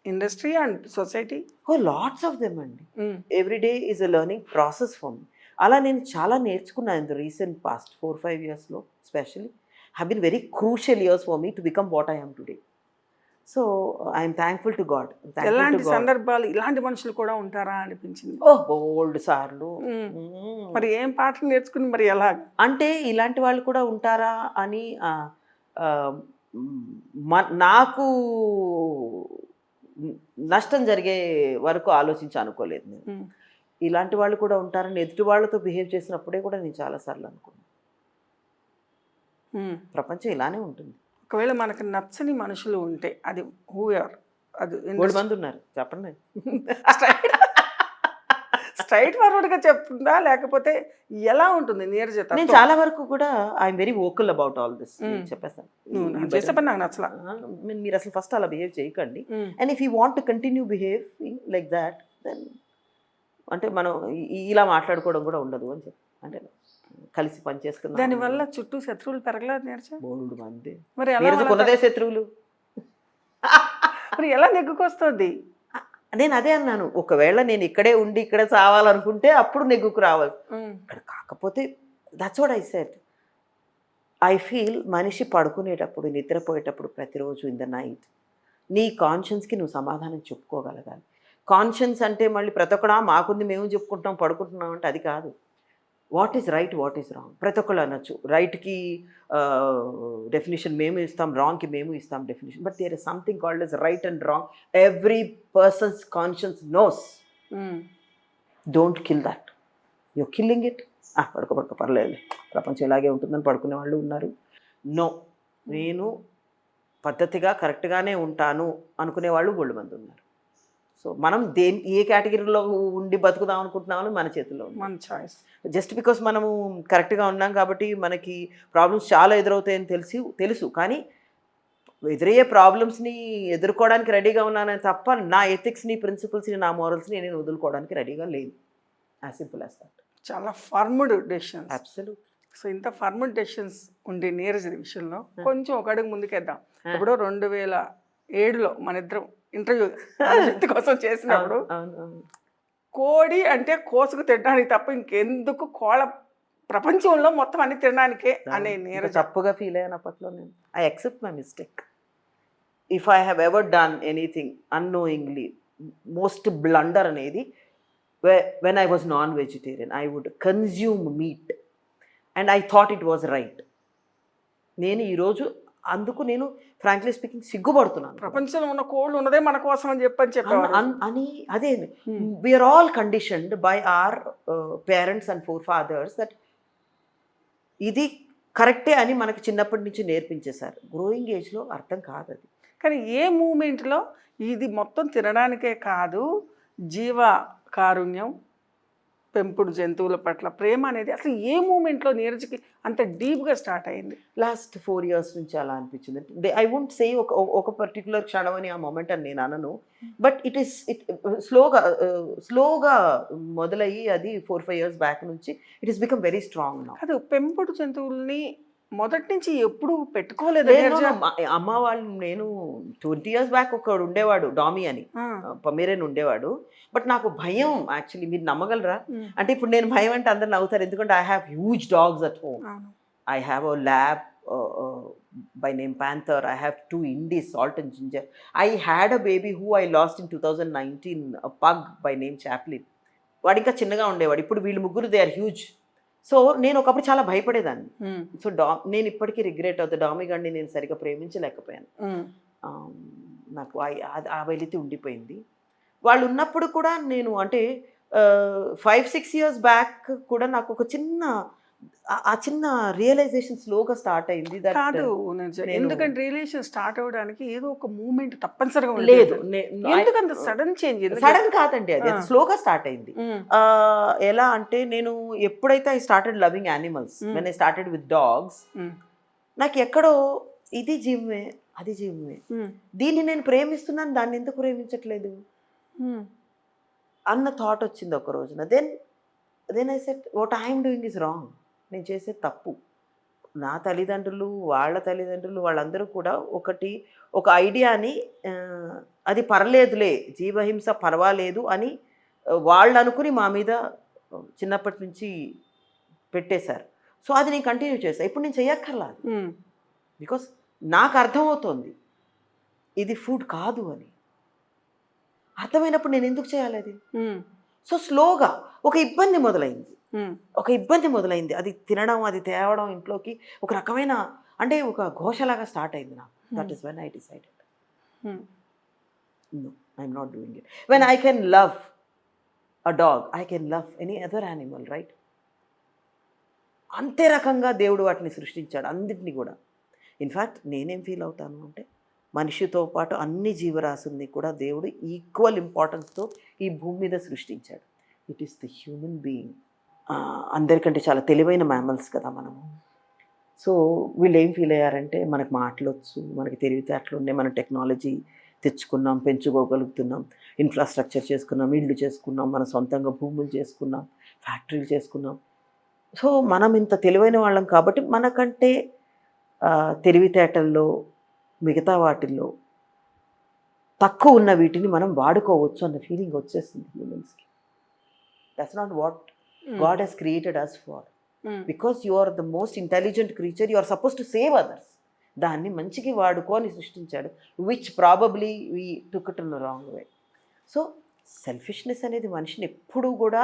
industry and society? Lots of them అండి. Every day is a learning process for me. అలా నేను చాలా నేర్చుకున్నాను ఇన్ ద రీసెంట్ పాస్ట్ 4-5 yearsలో. Specially have been very crucial years for me to become what I am today. So I am thankful to God. I'm thankful ఎలాంటి to God. సందర్భాలు ఇలాంటి మనుషులు కూడా ఉంటారా అనిపించింది. Oh, bold సార్లు. మరి ఏం పాఠం నేర్చుకుని మరి ఎలా? అంటే ఇలాంటి వాళ్ళు కూడా ఉంటారా అని నాకు నష్టం జరిగే వరకు ఆలోచించి అనుకోలేదు నేను. ఇలాంటి వాళ్ళు కూడా ఉంటారని ఎదుటి వాళ్ళతో బిహేవ్ చేసినప్పుడే కూడా నేను చాలాసార్లు అనుకున్నాను. ప్రపంచం ఇలానే ఉంటుంది. ఒకవేళ మనకు నచ్చని మనుషులు ఉంటే అది హూ ఎవర్, అది 3 మంది ఉన్నారు చెప్పండి. స్ట్రైట్ ఫార్వర్డ్గా చెప్తుందా లేకపోతే ఎలా ఉంటుంది నీరజ? నేను చాలా వరకు కూడా I'm very vocal about all this చెప్పేస్తాను. చేసే పని నాకు నచ్చలా. మీరు అసలు ఫస్ట్ అలా బిహేవ్ చేయకండి. And if you want to continue behave like that then అంటే మనం ఇలా మాట్లాడుకోవడం కూడా ఉండదు అని చెప్పి, అంటే కలిసి పనిచేస్తున్నాం. దానివల్ల చుట్టూ శత్రువులు పెరగలేదు నీరజ? 3 మంది. మరి కొన్నదే శత్రువులు. మరి ఎలా నెగ్గుకొస్తుంది? నేను అదే అన్నాను, ఒకవేళ నేను ఇక్కడే ఉండి ఇక్కడే చావాలనుకుంటే అప్పుడు నెగ్గుకు రావాలి. ఇక్కడ కాకపోతే that's what I said. I feel మనిషి పడుకునేటప్పుడు నిద్రపోయేటప్పుడు ప్రతిరోజు ఇన్ ద నైట్ నీ కాన్షియన్స్కి నువ్వు సమాధానం చెప్పుకోగలగాలి. కాన్షియన్స్ అంటే మళ్ళీ ప్రతి ఒక్కడా మాకుంది మేము చెప్పుకుంటాం పడుకుంటున్నాం అంటే అది కాదు. What is right, what is wrong ప్రతి ఒక్కళ్ళు అనొచ్చు. రైట్కి డెఫినేషన్ మేము ఇస్తాం, రాంగ్కి మేము ఇస్తాం definition. But there is something called as right and wrong. Every person's conscience knows. Don't kill that. You killing it. పడుకో పర్లేదు, ప్రపంచం ఇలాగే ఉంటుందని పడుకునే వాళ్ళు ఉన్నారు. నో, నేను పద్ధతిగా కరెక్ట్గానే ఉంటాను అనుకునే వాళ్ళు 3 మంది ఉన్నారు. సో మనం ఏ కేటగిరీలో ఉండి బతుకుదాం అనుకుంటున్నామని మన చేతిలో ఉంది. మన చాయిస్. జస్ట్ బికాస్ మనము కరెక్ట్గా ఉన్నాం కాబట్టి మనకి ప్రాబ్లమ్స్ చాలా ఎదురవుతాయని తెలుసు, కానీ ఎదురయ్యే ప్రాబ్లమ్స్ని ఎదుర్కోవడానికి రెడీగా ఉన్నానే తప్ప నా ఎథిక్స్ని, ప్రిన్సిపల్స్ని, నా మోరల్స్ని నేను వదులుకోవడానికి రెడీగా లేదు. As simple as that. చాలా ఫర్మ్డ్ డెసిషన్స్. అబ్సల్యూట్. సో ఇంత ఫర్మ్డ్ డెసిషన్స్ ఉండే నీరజ్ విషయంలో కొంచెం ఒక అడుగు ముందుకేద్దాం. ఇప్పుడు 2007లో మన ఇద్దరం ఇంటర్వ్యూ వ్యక్తి కోసం చేసినప్పుడు కోడి అంటే కోసుకు తినడానికి తప్ప ఇంకెందుకు కోళ్ళ ప్రపంచంలో మొత్తం అన్ని తినడానికే అనే నీరజ తప్పుగా ఫీల్ అయ్యాను అప్పట్లో. నేను I accept my mistake. If I have ever done anything annoyingly, most blunder అనేది when I was non-vegetarian, I would consume meat and I thought it was right. నేను ఈరోజు అందుకు నేను ఫ్రాంక్లీ స్పీకింగ్ సిగ్గుపడుతున్నాను. ప్రపంచంలో ఉన్న కోళ్ళు ఉన్నదే మన కోసం అని చెప్పేవారు అని. అదే we are all conditioned by our parents and forefathers that ఇది కరెక్టే అని మనకి చిన్నప్పటి నుంచి నేర్పించేశారు. గ్రోయింగ్ ఏజ్లో అర్థం కాదు అది. కానీ ఏ మూమెంట్లో ఇది మొత్తం తినడానికే కాదు, జీవ కారుణ్యం, పెంపుడు జంతువుల పట్ల ప్రేమ అనేది అసలు ఏ మూమెంట్లో నీరజ్కి అంత డీప్గా స్టార్ట్ అయింది? లాస్ట్ 4 years నుంచి అలా అనిపించింది. ఐ వోంట్ సే ఒక పర్టికులర్ క్షణం అని ఆ మూమెంట్ అని నేను అనను. బట్ ఇట్ స్లోగా మొదలయ్యి అది 4-5 years బ్యాక్ నుంచి it is become very strong now. అది పెంపుడు జంతువుల్ని మొదటి నుంచి ఎప్పుడు పెట్టుకోలేదు. అమ్మ వాళ్ళు, నేను 20 years బ్యాక్ ఒకడు ఉండేవాడు డామీ అని, పమేరియన్ ఉండేవాడు. బట్ నాకు భయం యాక్చువల్లీ, మీరు నమ్మగలరా? అంటే ఇప్పుడు నేను భయం అంటే అందరు నవ్వుతారు, ఎందుకంటే I have huge dogs at home. I have a lab by name Panther. I have 2 Indies, Salt and Ginger. I had a baby who I lost in 2019, a pug by name Chaplin. వాడు ఇంకా చిన్నగా ఉండేవాడు. ఇప్పుడు వీళ్ళు ముగ్గురు they are huge. So నేను ఒకప్పుడు చాలా భయపడేదాన్ని. సో నేను ఇప్పటికీ రిగ్రెట్ అవుతాను, డామీ గారిని నేను సరిగ్గా ప్రేమించలేకపోయాను. నాకు ఆ వెలితి ఉండిపోయింది. వాళ్ళు ఉన్నప్పుడు కూడా నేను అంటే 5-6 years బ్యాక్ కూడా నాకు ఒక చిన్న రియలైజేషన్ స్లోగా స్టార్ట్ అయింది. కాదు, ఎందుకంటే రియలైజేషన్ స్టార్ట్ అవ్వడానికి ఏదో ఒక మూమెంట్ తప్పనిసరిగా లేదు. ఎందుకంత సడన్ చేంజ్? సడన్ కాదండి, అది స్లోగా స్టార్ట్ అయింది. ఎలా అంటే నేను ఎప్పుడైతే I started loving animals, when I started with dogs, నాకు ఎక్కడో ఇది జీవమే, అది జీవమే, దీన్ని నేను ప్రేమిస్తున్నాను, దాన్ని ఎందుకు ప్రేమించట్లేదు అన్న థాట్ వచ్చింది ఒక రోజున. Then I said what I'm doing is wrong. నేను చేసే తప్పు. నా తల్లిదండ్రులు, వాళ్ళ తల్లిదండ్రులు, వాళ్ళందరూ కూడా ఒక ఐడియాని అది పర్లేదులే, జీవహింస పర్వాలేదు అని వాళ్ళు అనుకుని మా మీద చిన్నప్పటి నుంచి పెట్టేశారు. సో అది నేను కంటిన్యూ చేశాను. ఇప్పుడు నేను చెయ్యక్కర్లేదు. బికాస్ నాకు అర్థమవుతోంది ఇది ఫుడ్ కాదు అని. అర్థమైనప్పుడు నేను ఎందుకు చేయాలి అది? సో స్లోగా ఒక ఇబ్బంది మొదలైంది. అది తినడం, అది తేవడం ఇంట్లోకి ఒక రకమైన అంటే ఒక ఘోషలాగా స్టార్ట్ అయింది నాకు. That is when I decided no, I'm not doing it. When I can love a dog, I can love any other animal, right? అంతే రకంగా దేవుడు వాటిని సృష్టించాడు అన్నిటిని కూడా. ఇన్ఫ్యాక్ట్ నేనేం ఫీల్ అవుతాను అంటే మనిషితో పాటు అన్ని జీవరాశుల్ని కూడా దేవుడు ఈక్వల్ ఇంపార్టెన్స్తో ఈ భూమి మీద సృష్టించాడు. It is the human being. అందరికంటే చాలా తెలివైన మ్యామల్స్ కదా మనము. సో వీళ్ళు ఏం ఫీల్ అయ్యారంటే మనకు మాటలొచ్చు, మనకి తెలివితేటలు ఉన్నాయి, మన టెక్నాలజీ తెచ్చుకున్నాం, పెంచుకోగలుగుతున్నాం, ఇన్ఫ్రాస్ట్రక్చర్ చేసుకున్నాం, ఇళ్ళు చేసుకున్నాం, మన సొంతంగా భూములు చేసుకున్నాం, ఫ్యాక్టరీలు చేసుకున్నాం. సో మనం ఇంత తెలివైన వాళ్ళం కాబట్టి మనకంటే తెలివితేటల్లో మిగతా వాటిల్లో తక్కువ ఉన్న వీటిని మనం వాడుకోవచ్చు అన్న ఫీలింగ్ వచ్చేస్తుంది హ్యూమన్స్కి. That's not what God has created us far. Because you are the most intelligent creature, you are suppose to save others. దాన్ని మంచికి వాడుకో అని సృష్టించాడు, which probably we took it in the wrong way. So selfishness అనేది మనిషిని ఎప్పుడూ కూడా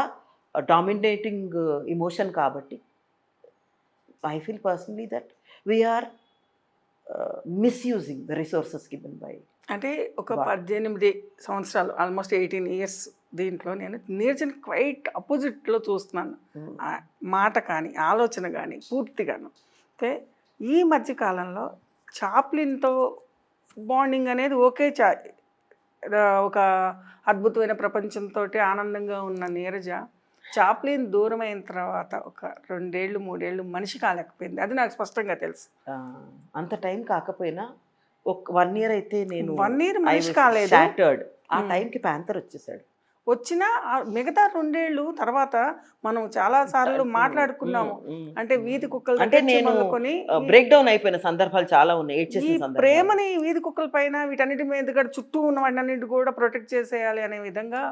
dominating emotion కాబట్టి I feel personally that we are misusing the resources given by. అంటే ఒక 18 సంవత్సరాలు, ఆల్మోస్ట్ 18 years దీంట్లో నేను నీరజని క్వైట్ అపోజిట్లో చూస్తున్నాను. మాట కానీ ఆలోచన కానీ పూర్తిగాను. అయితే ఈ మధ్యకాలంలో చాప్లిన్తో బాండింగ్ అనేది ఓకే, ఒక అద్భుతమైన ప్రపంచంతో ఆనందంగా ఉన్న నీరజ చాప్లిన్ దూరం అయిన తర్వాత ఒక 2 3 మనిషి కాలేకపోయింది. అది నాకు స్పష్టంగా తెలుసు. అంత టైం కాకపోయినా ఒక 1 year అయితే నేను 1 year మనిషి కాలేదు. ఆ టైంకి ప్యాంథర్ వచ్చేసాడు. వచ్చినా మిగతా 2 ఏళ్ళు తర్వాత మనం చాలా సార్లు మాట్లాడుకున్నాము. అంటే వీధి కుక్కలు అంటే నేను బ్రేక్ డౌన్ అయిపోయిన సందర్భాలు చాలా ఉన్నాయి. ఈ ప్రేమని వీధి కుక్కల పైన వీటన్నిటి మీద కూడా చుట్టూ ఉన్న వాటినన్నిటి కూడా ప్రొటెక్ట్ చేసేయాలి అనే విధంగా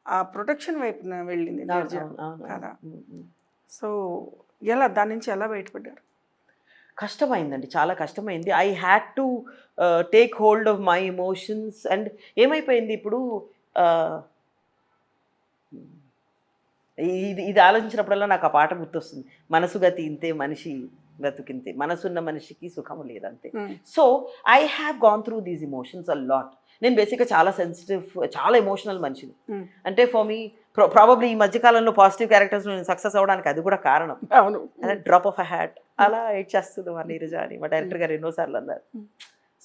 ఆ ప్రొటెక్షన్ వైపు వెళ్ళింది కదా. సో ఎలా దాని నుంచి ఎలా బయటపడ్డారు? కష్టమైందండి, చాలా కష్టమైంది. I had to take hold of my emotions. And ఏమైపోయింది ఇప్పుడు ఇది ఆలోచించినప్పుడల్లా నాకు ఆ పాట గుర్తొస్తుంది. మనసు గతి ఇంతే మనిషి గతుకింతే, మనసున్న మనిషికి సుఖము లేదంతే. So I have gone through these emotions a lot. నేను బేసిక్గా చాలా సెన్సిటివ్, చాలా ఎమోషనల్ మనిషిని. అంటే ఫర్ మీ ప్రాబబ్లీ ఈ మధ్యకాలంలో పాజిటివ్ క్యారెక్టర్స్ నేను సక్సెస్ అవ్వడానికి అది కూడా కారణం. డ్రాప్ ఆఫ్ అ హ్యాట్ అలా ఎయిట్ చేస్తుంది మా నీరజ అని మా డైరెక్టర్ గారు ఎన్నోసార్లు అన్నారు.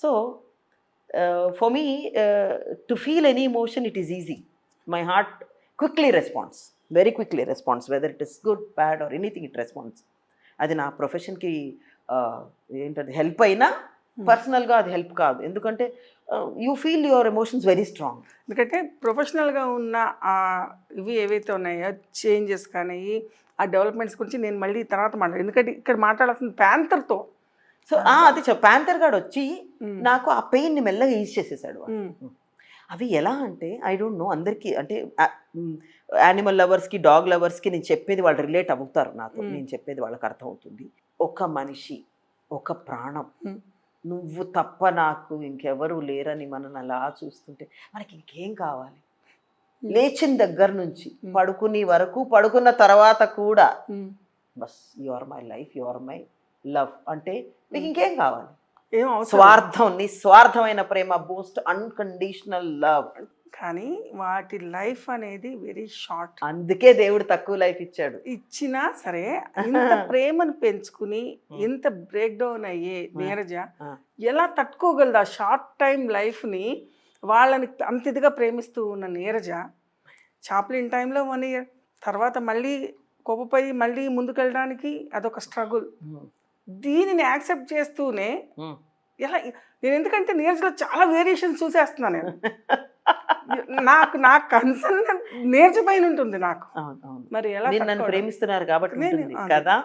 So for me to feel any emotion it is easy. My heart quickly response, very quickly response, whether it is good bad or anything it response. అది నా ప్రొఫెషన్కి ఏంటది హెల్ప్ అయినా పర్సనల్గా అది హెల్ప్ కాదు. ఎందుకంటే you feel your emotions very strong. ఎందుకంటే ప్రొఫెషనల్గా ఉన్న ఇవి ఏవైతే ఉన్నాయో చేంజెస్ కానీ ఆ డెవలప్మెంట్స్ గురించి నేను మళ్ళీ తర్వాత మాట్లాడాను. ఎందుకంటే ఇక్కడ మాట్లాడాల్సిన ప్యాంథర్తో. సో అది ప్యాంథర్ గాడు వచ్చి నాకు ఆ పెయిన్ని మెల్లగా ఈజ్ చేసేసాడు. అవి ఎలా అంటే ఐ డోంట్ నో, అందరికీ అంటే యానిమల్ లవర్స్కి, డాగ్ లవర్స్కి నేను చెప్పేది వాళ్ళు రిలేట్ అవుతారు నాతో. నేను చెప్పేది వాళ్ళకి అర్థం అవుతుంది. ఒక మనిషి, ఒక ప్రాణం, నువ్వు తప్ప నాకు ఇంకెవరు లేరని మనల్ని అలా చూస్తుంటే మనకి ఇంకేం కావాలి? లేచిన దగ్గర నుంచి పడుకునే వరకు, పడుకున్న తర్వాత కూడా బస్ you are my life, you are my love అంటే మీకు ఇంకేం కావాలి? స్వార్థం, నిస్వార్థమైన ప్రేమ, బూస్ట్ అన్కండిషనల్ లవ్. కానీ వాటి లైఫ్ అనేది వెరీ షార్ట్. అందుకే దేవుడు తక్కువ లైఫ్ ఇచ్చాడు. ఇచ్చినా సరే ఇంత ప్రేమను పెంచుకుని ఇంత బ్రేక్ డౌన్ అయ్యే నీరజ ఎలా తట్టుకోగలదు ఆ షార్ట్ టైం లైఫ్ని? వాళ్ళని అంత ఇదిగా ప్రేమిస్తూ ఉన్న నీరజ చాప్లిన్ టైంలో 1 year తర్వాత మళ్ళీ కోపపోయి మళ్ళీ ముందుకెళ్ళడానికి అదొక స్ట్రగుల్. దీనిని యాక్సెప్ట్ చేస్తూనే ఎలా నేను, ఎందుకంటే నీరజలో చాలా వేరియేషన్స్ చూసేస్తున్నాను నేను. నాకు కన్సర్న్ నీరజ పైన ఉంటుంది నాకు. మరి ఎలా నన్ను ప్రేమిస్తున్నారు కాబట్టి కదా,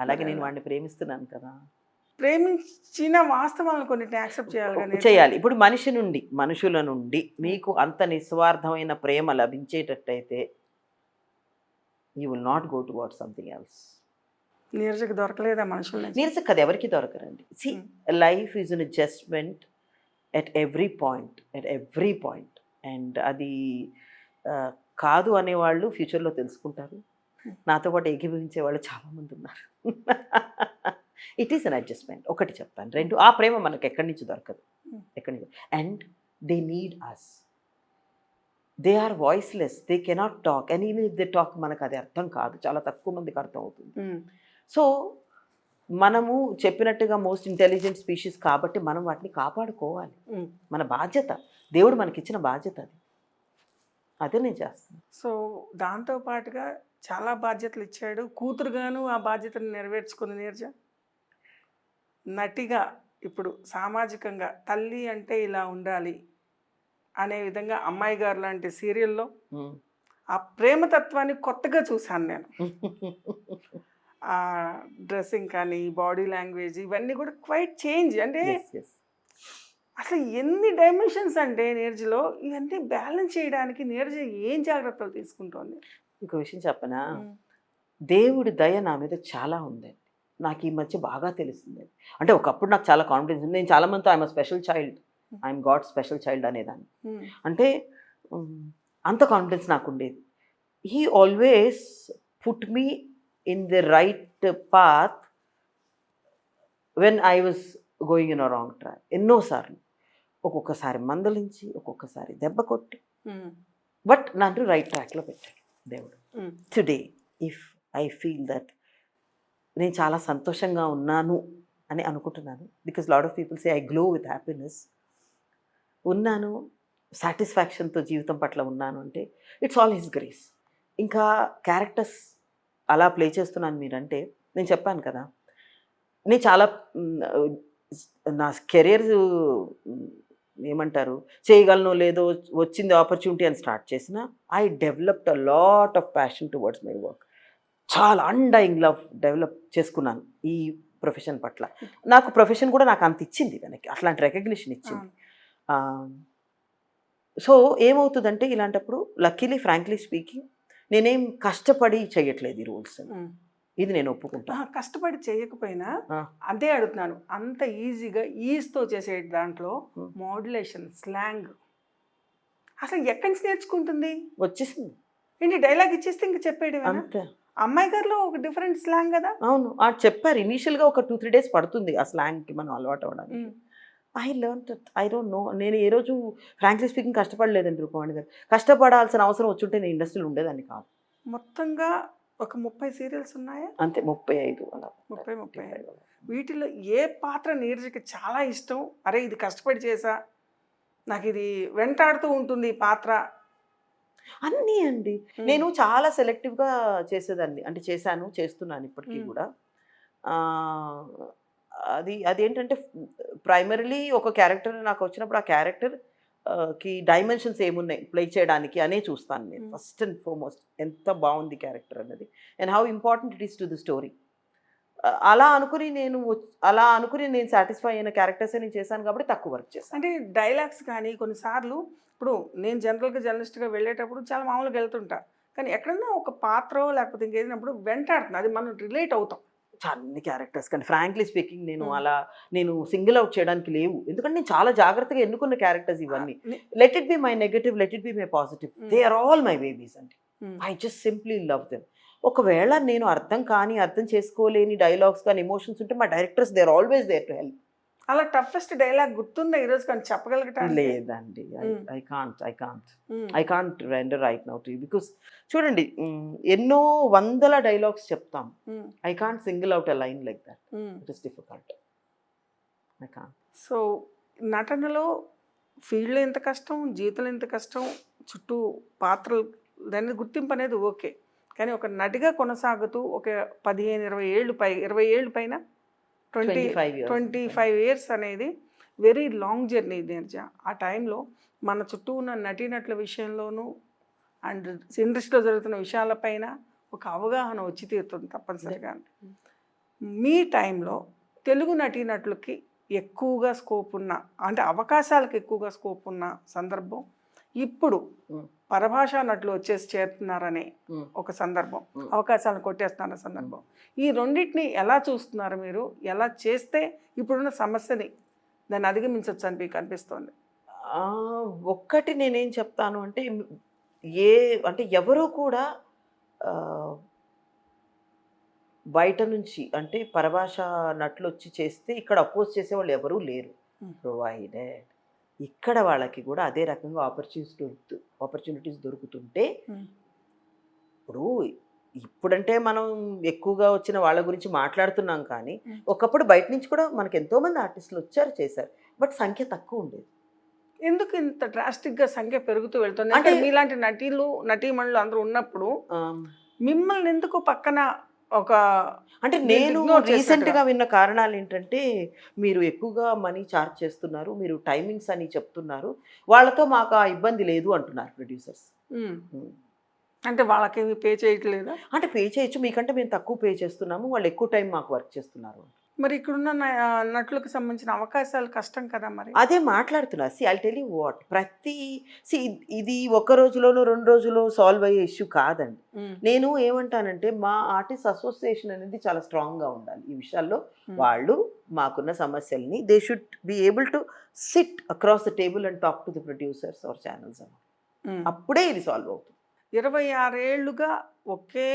అలాగే నేను వాడిని ప్రేమిస్తున్నాను కదా. ప్రేమించిన వాస్తవాలను కొన్నిటిని యాక్సెప్ట్ చేయాలి. ఇప్పుడు మనుషుల నుండి మీకు అంత నిస్వార్థమైన ప్రేమ లభించేటట్టయితే you will not go towards something else. నీరజకు దొరకలేదా మనుషుల్ని? నీరస కథ ఎవరికి దొరకరండి. See life is an adjustment at every point and అది కాదు అనేవాళ్ళు ఫ్యూచర్లో తెలుసుకుంటారు. నాతో పాటు ఏకీభవించే వాళ్ళు చాలామంది ఉన్నారు. ఇట్ ఈస్ అన్ అడ్జస్ట్మెంట్ ఒకటి చెప్తాను. రెండు, ఆ ప్రేమ మనకు ఎక్కడి నుంచి దొరకదు, ఎక్కడి నుంచి. And they need us. They are voiceless, they cannot talk and even if they talk మనకు అది అర్థం కాదు, చాలా తక్కువ మందికి అర్థం అవుతుంది. సో మనము చెప్పినట్టుగా మోస్ట్ ఇంటెలిజెంట్ స్పీషీస్ కాబట్టి మనం వాటిని కాపాడుకోవాలి. మన బాధ్యత, దేవుడు మనకిచ్చిన బాధ్యత అది. అదే నేను చేస్తాను. సో దాంతో పాటుగా చాలా బాధ్యతలు ఇచ్చాడు. కూతురుగాను ఆ బాధ్యతను నెరవేర్చుకుంది నీరజ. నటిగా ఇప్పుడు సామాజికంగా తల్లి అంటే ఇలా ఉండాలి అనే విధంగా అమ్మాయి గారు లాంటి సీరియల్లో ఆ ప్రేమతత్వాన్ని కొత్తగా చూశాను నేను. ఆ డ్రెస్సింగ్ కానీ, బాడీ లాంగ్వేజ్, ఇవన్నీ కూడా క్వైట్ చేంజ్. అంటే అసలు ఎన్ని డైమెన్షన్స్ అంటే నీరజలో, ఇవన్నీ బ్యాలెన్స్ చేయడానికి నీరజ ఏం జాగ్రత్తలు తీసుకుంటోంది? ఇంకో విషయం చెప్పనా, దేవుడి దయ నా మీద చాలా ఉందండి. నాకు ఈ మధ్య బాగా తెలుస్తుంది. అంటే ఒకప్పుడు నాకు చాలా కాన్ఫిడెన్స్ ఉంది. నేను చాలా మందితో I'm special child, I'm God special child అనేదాన్ని. అంటే అంత కాన్ఫిడెన్స్ నాకు ఉండేది. He always put me in the right path when I was going in a wrong track. ఎన్నోసార్లు, ఒక్కొక్కసారి మందలించి, ఒక్కొక్కసారి దెబ్బ కొట్టి, బట్ నన్ను రైట్ ట్రాక్లో పెట్టాడు దేవుడు. Today if I feel that నేను చాలా సంతోషంగా ఉన్నాను అని అనుకుంటున్నాను, because lot of people say I glow with happiness. ఉన్నాను, సాటిస్ఫాక్షన్తో జీవితం పట్ల ఉన్నాను అంటే ఇట్స్ ఆల్ హిస్ గ్రేస్. ఇంకా క్యారెక్టర్స్ అలా ప్లే చేస్తున్నాను మీరంటే, నేను చెప్పాను కదా, నేను చాలా నా కెరియర్ ఏమంటారు చేయగలను లేదో వచ్చింది ఆపర్చునిటీ అని స్టార్ట్ చేసిన, I developed a lot of passion towards my work. చాలా అన్డైయింగ్ లవ్ డెవలప్ చేసుకున్నాను ఈ ప్రొఫెషన్ పట్ల. నాకు ప్రొఫెషన్ కూడా నాకు అంత ఇచ్చింది, వెనక్కి అట్లాంటి రికగ్నిషన్ ఇచ్చింది. సో ఏమవుతుందంటే ఇలాంటప్పుడు లక్కీలీ ఫ్రాంక్లీ స్పీకింగ్ నేనేం కష్టపడి చేయట్లేదు ఈ రోల్స్, ఇది నేను ఒప్పుకుంటా. కష్టపడి చేయకపోయినా అదే అడుగుతున్నాను, అంత ఈజీగా ఈజ్తో చేసే దాంట్లో మోడ్యులేషన్, స్లాంగ్ అసలు ఎక్కడి నుంచి నేర్చుకుంటుంది? వచ్చేసింది ఏంటి, డైలాగ్ ఇచ్చేస్తే ఇంక చెప్పేయడం అంతే. అమ్మాయి గారిలో ఒక డిఫరెంట్ స్లాంగ్ కదా. అవును, చెప్పారు ఇనీషియల్గా ఒక 2-3 days పడుతుంది ఆ స్లాంగ్కి మనం అలవాటు అవ్వడానికి. I learn it, I don't know. నేను ఏ రోజు ఫ్రాంక్లీ స్పీకింగ్ కష్టపడలేదండి రూపవాణి గారు. కష్టపడాల్సిన అవసరం వచ్చుంటే నేను ఇండస్ట్రీలో ఉండేదాన్ని కాదు. మొత్తంగా ఒక 30 సీరియల్స్ ఉన్నాయా? అంతే, 35 అలా. 35. వీటిలో ఏ పాత్ర నీరజకి చాలా ఇష్టం? అరే ఇది కష్టపడి చేసా, నాకు ఇది వెంటాడుతూ ఉంటుంది ఈ పాత్ర. అన్నీ అండి, నేను చాలా సెలెక్టివ్గా చేసేదాన్ని, అంటే చేశాను, చేస్తున్నాను ఇప్పటికీ కూడా. అదేంటంటే ప్రైమరీలీ ఒక క్యారెక్టర్ నాకు వచ్చినప్పుడు ఆ క్యారెక్టర్ కి డైమెన్షన్స్ ఏమున్నాయి ప్లే చేయడానికి అనే చూస్తాను నేను ఫస్ట్ అండ్ ఫార్మోస్ట్. ఎంత బాగుంది క్యారెక్టర్ అన్నది and how important it is to the story. అలా అనుకుని నేను సాటిస్ఫై అయిన క్యారెక్టర్సే నేను చేశాను కాబట్టి తక్కువ వర్క్ చేశాను. అంటే డైలాగ్స్ కానీ కొన్నిసార్లు, ఇప్పుడు నేను జనరల్గా జర్నలిస్ట్గా వెళ్ళేటప్పుడు చాలా మామూలుగా వెళ్తుంటా, కానీ ఎక్కడన్నా ఒక పాత్ర లేకపోతే ఇంకేసినప్పుడు వెంటాడుతుంది, అది మనం రిలేట్ అవుతాం. అన్ని క్యారెక్టర్స్ కానీ ఫ్రాంక్లీ స్పీకింగ్ నేను సింగిల్ అవుట్ చేయడానికి లేవు, ఎందుకంటే నేను చాలా జాగ్రత్తగా ఎన్నుకున్న క్యారెక్టర్స్ ఇవన్నీ. Let it be my negative, let it be my positive, they are all my babies అండి. I just simply love them. ఒకవేళ నేను అర్థం చేసుకోలేని డైలాగ్స్ కానీ ఎమోషన్స్ ఉంటే మా directors they are always there to help. అలా టఫెస్ట్ డైలాగ్ గుర్తుందా ఈరోజు కానీ చెప్పగలుగుతా? లేదండి, I can't render right now to you because చూడండి ఎన్నో వందల డైలాగ్స్ చెప్తాం, I can't single out a line like that, it is difficult, I can't. So నటనలో ఫీల్డ్లో ఎంత కష్టం, జీవితంలో ఎంత కష్టం, చుట్టూ పాత్రలు దాని గుర్తింపు అనేది ఓకే, కానీ ఒక నటిగా కొనసాగుతూ ఒక 15-20 ఏళ్ళు పైన 25 years అనేది వెరీ లాంగ్ జర్నీ నీరజ. ఆ టైంలో మన చుట్టూ ఉన్న నటీనటుల విషయంలోనూ అండ్ ఇండస్ట్రీలో జరుగుతున్న విషయాలపైన ఒక అవగాహన వచ్చి తీరుతుంది తప్పనిసరిగా. మీ టైంలో తెలుగు నటీనటులకి ఎక్కువగా స్కోప్ ఉన్న, అంటే అవకాశాలకు ఎక్కువగా స్కోప్ ఉన్న సందర్భం ఇప్పుడు పరభాషా నటులు వచ్చేసి చేరుతున్నారనే ఉమ్. ఒక సందర్భం, ఉమ్. అవకాశాలను కొట్టేస్తున్న సందర్భం. ఈ రెండింటిని ఎలా చూస్తున్నారు మీరు? ఎలా చేస్తే ఇప్పుడున్న సమస్యని దాన్ని అధిగమించవచ్చు అని మీకు అనిపిస్తోంది? ఆ, ఒక్కటి నేనేం చెప్తాను అంటే ఏ అంటే ఎవరు కూడా ఆ, బయట నుంచి అంటే పరభాష నటులు వచ్చి చేస్తే ఇక్కడ అపోజ్ చేసే వాళ్ళు ఎవరూ లేరు. ప్రొవైడెడ్ ఇక్కడ వాళ్ళకి కూడా అదే రకంగా ఆపర్చునిటీస్ దొరుకుతుంటే, ఇప్పుడు ఇప్పుడంటే మనం ఎక్కువగా వచ్చిన వాళ్ళ గురించి మాట్లాడుతున్నాం కానీ ఒకప్పుడు బయట నుంచి కూడా మనకి ఎంతోమంది ఆర్టిస్టులు వచ్చారు చేశారు, బట్ సంఖ్య తక్కువ ఉండేది. ఎందుకు ఇంత డ్రాస్టిక్గా సంఖ్య పెరుగుతూ వెళ్తుంది? అంటే మీలాంటి నటీలు నటీమణులు అందరూ ఉన్నప్పుడు మిమ్మల్ని ఎందుకు పక్కన ఒక అంటే నేను రీసెంట్గా విన్న కారణాలు ఏంటంటే, మీరు ఎక్కువగా మనీ ఛార్జ్ చేస్తున్నారు, మీరు టైమింగ్స్ అని చెప్తున్నారు, వాళ్ళతో మాకు ఆ ఇబ్బంది లేదు అంటున్నారు ప్రొడ్యూసర్స్. అంటే వాళ్ళకేమి పే చేయట్లేదా? అంటే పే చేయొచ్చు, మీకంటే మేము తక్కువ పే చేస్తున్నాము, వాళ్ళు ఎక్కువ టైం మాకు వర్క్ చేస్తున్నారు. మరి ఇక్కడున్న నటులకు సంబంధించిన అవకాశాలు కష్టం కదా మరి. అదే మాట్లాడుతున్నా. See I tell you what, ఇది ఒక రోజులోనో 2 రోజుల్లో సాల్వ్ అయ్యే ఇష్యూ కాదండి. నేను ఏమంటానంటే మా ఆర్టిస్ట్ అసోసియేషన్ అనేది చాలా స్ట్రాంగ్గా ఉండాలి ఈ విషయాల్లో. వాళ్ళు మాకున్న సమస్యల్ని they should be able to sit across the table and talk to the producers or channels అని. అప్పుడే ఇది సాల్వ్ అవుతుంది. 26 ఏళ్ళుగా ఒకే